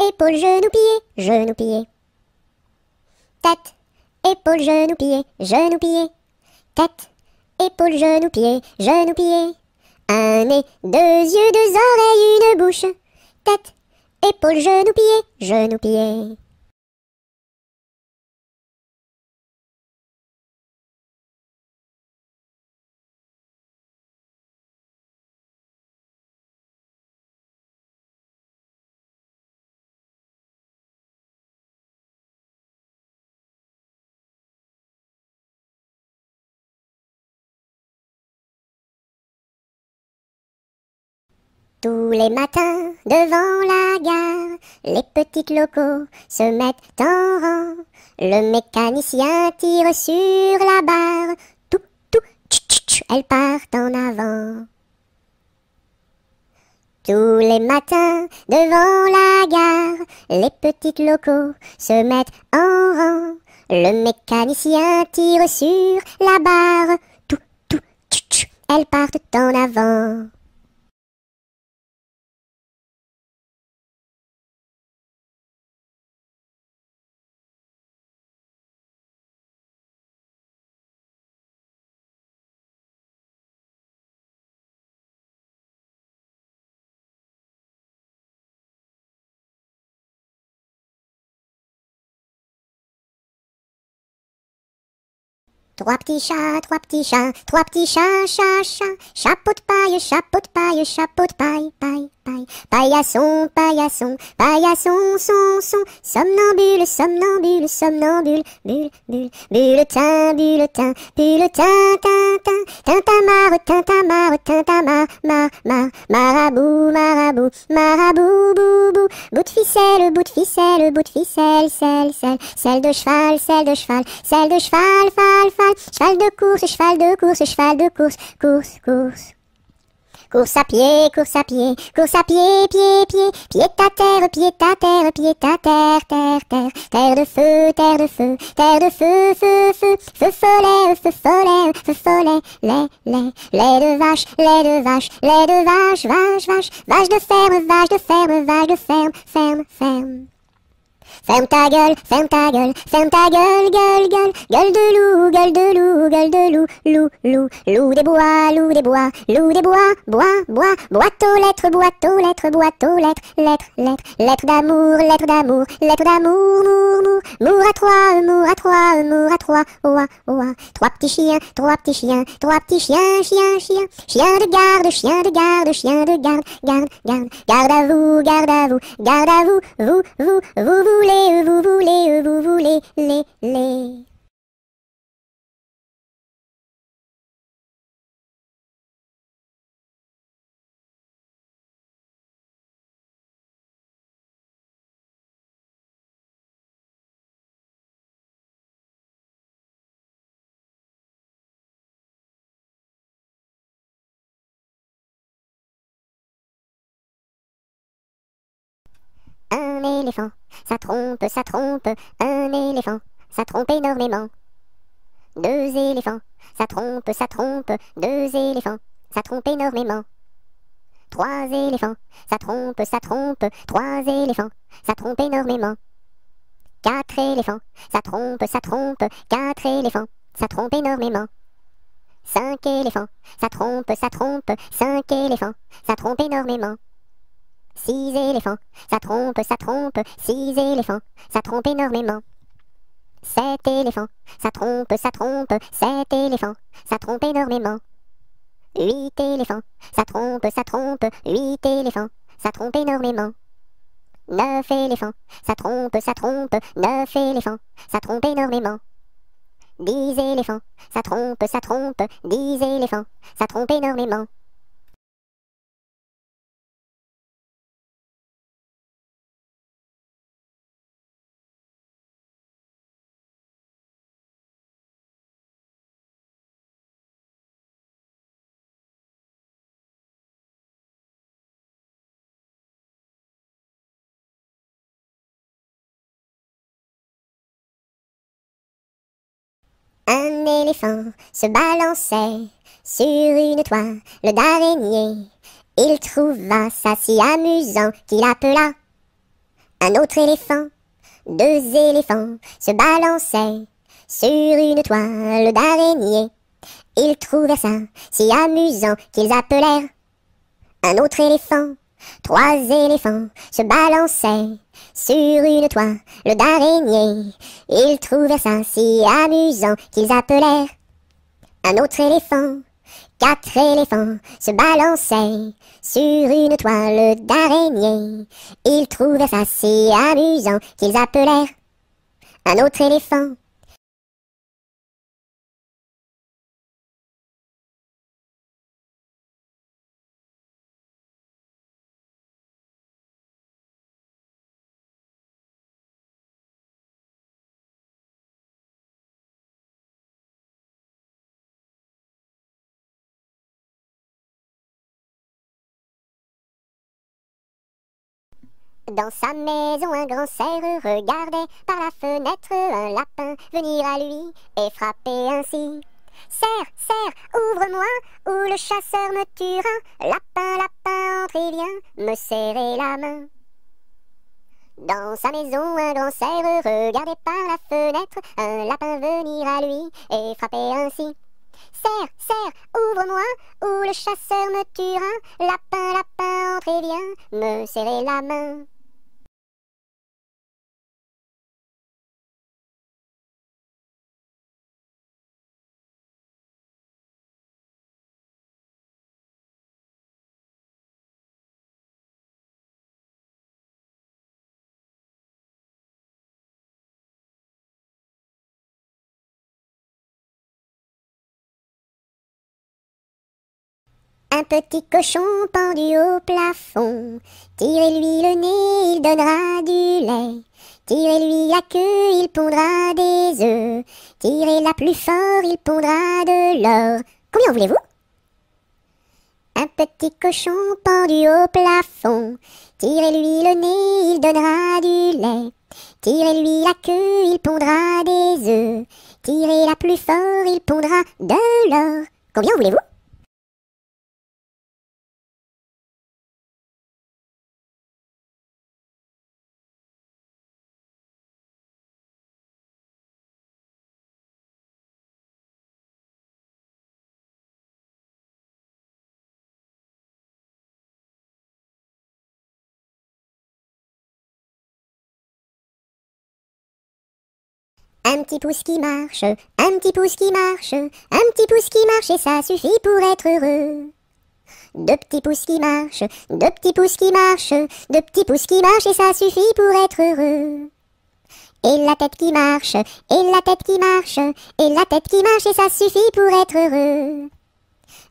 Speaker 1: épaules, genoux, pieds, genoux, pieds. Tête, épaules, genoux, pieds, genoux, pieds. Tête, épaules, genoux, pieds, genoux, pieds. Un nez, deux yeux, deux oreilles, une bouche. Tête, épaules, genoux, pieds, genoux, pieds. Tous les matins, devant la gare, les petites locaux se mettent en rang. Le mécanicien tire sur la barre. Tout, tout, tch, tch, tch, elles partent en avant. Tous les matins, devant la gare, les petites locaux se mettent en rang. Le mécanicien tire sur la barre. Tout, tout, tch, tch, elles partent en avant. Trois petits chats, trois petits chats, trois petits chats, chat, chat. Chapeau de paille, chapeau de paille, chapeau de paille, paille, paille. Paillasson, paillasson, paillasson, son. Somnambule, somnambule, somnambule, bulle, bulle. Bulletin, bulletin, bulletin, tintin. Tintamarre, tintamarre, tintamarre, mar. Marabout, marabout, marabout, boubou. Bout de ficelle, bout de ficelle, bout de ficelle, selle. Selle de cheval, selle de cheval, selle de cheval, fal. Cheval de course, cheval de course, cheval de course, course. Course à pied, course à pied, course à pied, pied. Pied à terre, pied à terre, pied à terre. Terre de feu, terre de feu, terre de feu, feu. Feu follet, feu follet, feu follet. Lait de vache, lait de vache, lait de vache, vache. Vache de ferme, vache de ferme, vache de ferme. Ferme ta gueule, ferme ta gueule, ferme ta gueule, gueule de loup, gueule de loup, gueule de loup, loup des bois, loup des bois, loup des bois, boîte aux lettres, lettres d'amour, mour à trois, oua, trois petits chiens, chien de garde, garde à vous, vous voulez, les. Un éléphant, ça trompe, un éléphant, ça trompe énormément. Deux éléphants, ça trompe, deux éléphants, ça trompe énormément. Trois éléphants, ça trompe, trois éléphants, ça trompe énormément. Quatre éléphants, ça trompe, quatre éléphants, ça trompe énormément. Cinq éléphants, ça trompe, cinq éléphants, ça trompe énormément. Six éléphants, ça trompe, six éléphants, ça trompe énormément. Sept éléphants, ça trompe, sept éléphants, ça trompe énormément. Huit éléphants, ça trompe, huit éléphants, ça trompe énormément. Neuf éléphants, ça trompe, neuf éléphants, ça trompe énormément. 10 éléphants, ça trompe, 10 éléphants, ça trompe énormément. éléphant se balançait sur une toile d'araignée. Il trouva ça si amusant qu'il appela un autre éléphant. Deux éléphants se balançaient sur une toile d'araignée. Ils trouvèrent ça si amusant qu'ils appelèrent un autre éléphant. Trois éléphants se balançaient sur une toile d'araignée. Ils trouvèrent ça si amusant qu'ils appelèrent un autre éléphant. Quatre éléphants se balançaient sur une toile d'araignée. Ils trouvèrent ça si amusant qu'ils appelèrent un autre éléphant. Dans sa maison, un grand cerf regardait par la fenêtre un lapin venir à lui et frapper ainsi. Cerf, cerf, ouvre-moi, ou le chasseur me tuera. Lapin, lapin, entre et viens me serrer la main. Dans sa maison, un grand cerf regardait par la fenêtre un lapin venir à lui et frapper ainsi. Cerf, cerf, ouvre-moi, ou le chasseur me tuera. Lapin, lapin, entre et viens me serrer la main. Un petit cochon pendu au plafond, tirez-lui le nez, il donnera du lait. Tirez-lui la queue, il pondra des œufs. Tirez-la plus fort, il pondra de l'or. Combien voulez-vous? Un petit cochon pendu au plafond, tirez-lui le nez, il donnera du lait. Tirez-lui la queue, il pondra des œufs. Tirez-la plus fort, il pondra de l'or. Combien voulez-vous? Un petit pouce qui marche, un petit pouce qui marche, un petit pouce qui marche et ça suffit pour être heureux. Deux petits pouces qui marchent, deux petits pouces qui marchent, deux petits pouces qui marchent et ça suffit pour être heureux. Et la tête qui marche, et la tête qui marche, et la tête qui marche et ça suffit pour être heureux.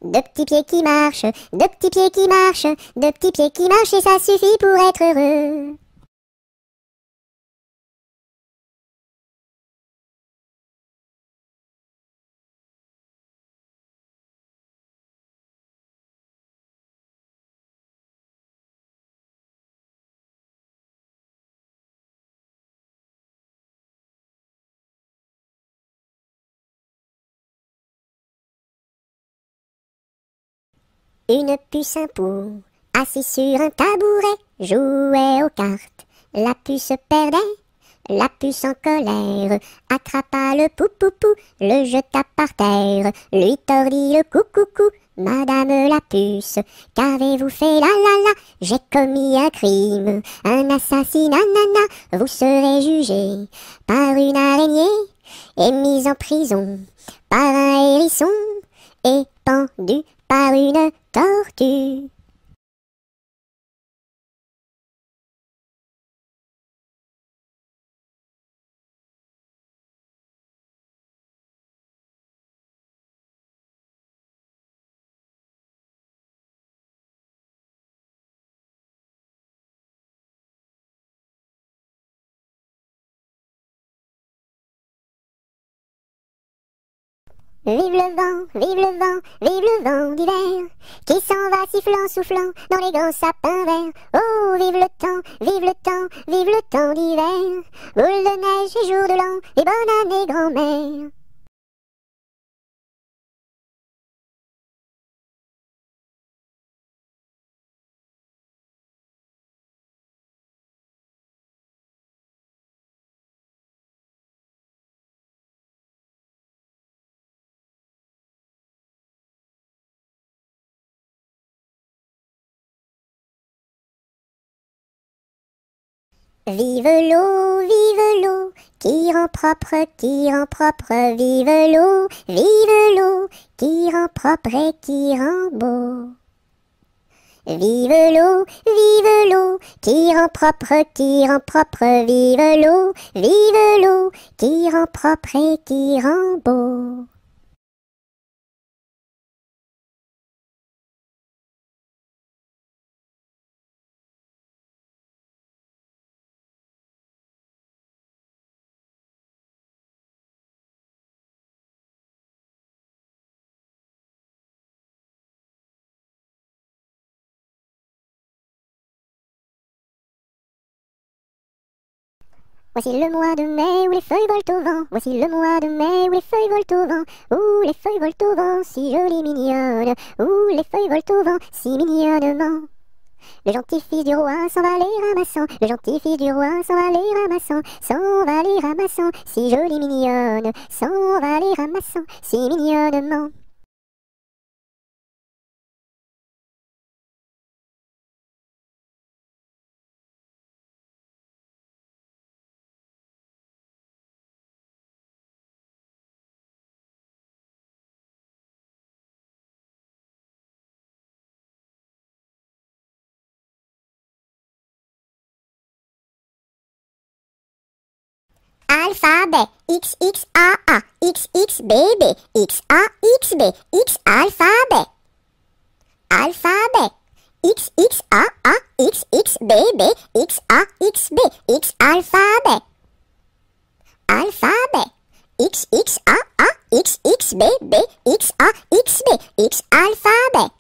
Speaker 1: Deux petits pieds qui marchent, deux petits pieds qui marchent, deux petits pieds qui marchent et ça suffit pour être heureux. Une puce, un pou, assis sur un tabouret, jouait aux cartes. La puce perdait, la puce en colère, attrapa le pou-pou-pou, le jeta par terre, lui tordit le cou-cou-cou. Madame la puce, qu'avez-vous fait, la la la? J'ai commis un crime, un assassinat, nana. Vous serez jugé par une araignée et mise en prison par un hérisson et pendu par une tortue. Vive le vent, vive le vent, vive le vent d'hiver, qui s'en va sifflant, soufflant dans les grands sapins verts. Oh, vive le temps, vive le temps, vive le temps d'hiver, boule de neige et jour de l'an, et bonne année grand-mère. Vive l'eau, qui rend propre, vive l'eau, qui rend propre et qui rend beau. Vive l'eau, qui rend propre, vive l'eau, qui rend propre et qui rend beau. Voici le mois de mai où les feuilles volent au vent. Voici le mois de mai où les feuilles volent au vent. Où les feuilles volent au vent, si jolies mignonnes. Où les feuilles volent au vent, si mignonnement. Le gentil fils du roi s'en va les ramassant. Le gentil fils du roi s'en va les ramassant. S'en va les ramassant, si jolie mignonne. S'en va les ramassant, si mignonnement. Alphabet, X, X, A, A, X, X, B, B, X, A, X, B, X, alphabet. Alphabet, X, X, A, A, X, X, B, B, X, A, X, B, X, alphabet. Alphabet, X, X, A, A, X, X, B, B, X, A, X, B, X, alphabet.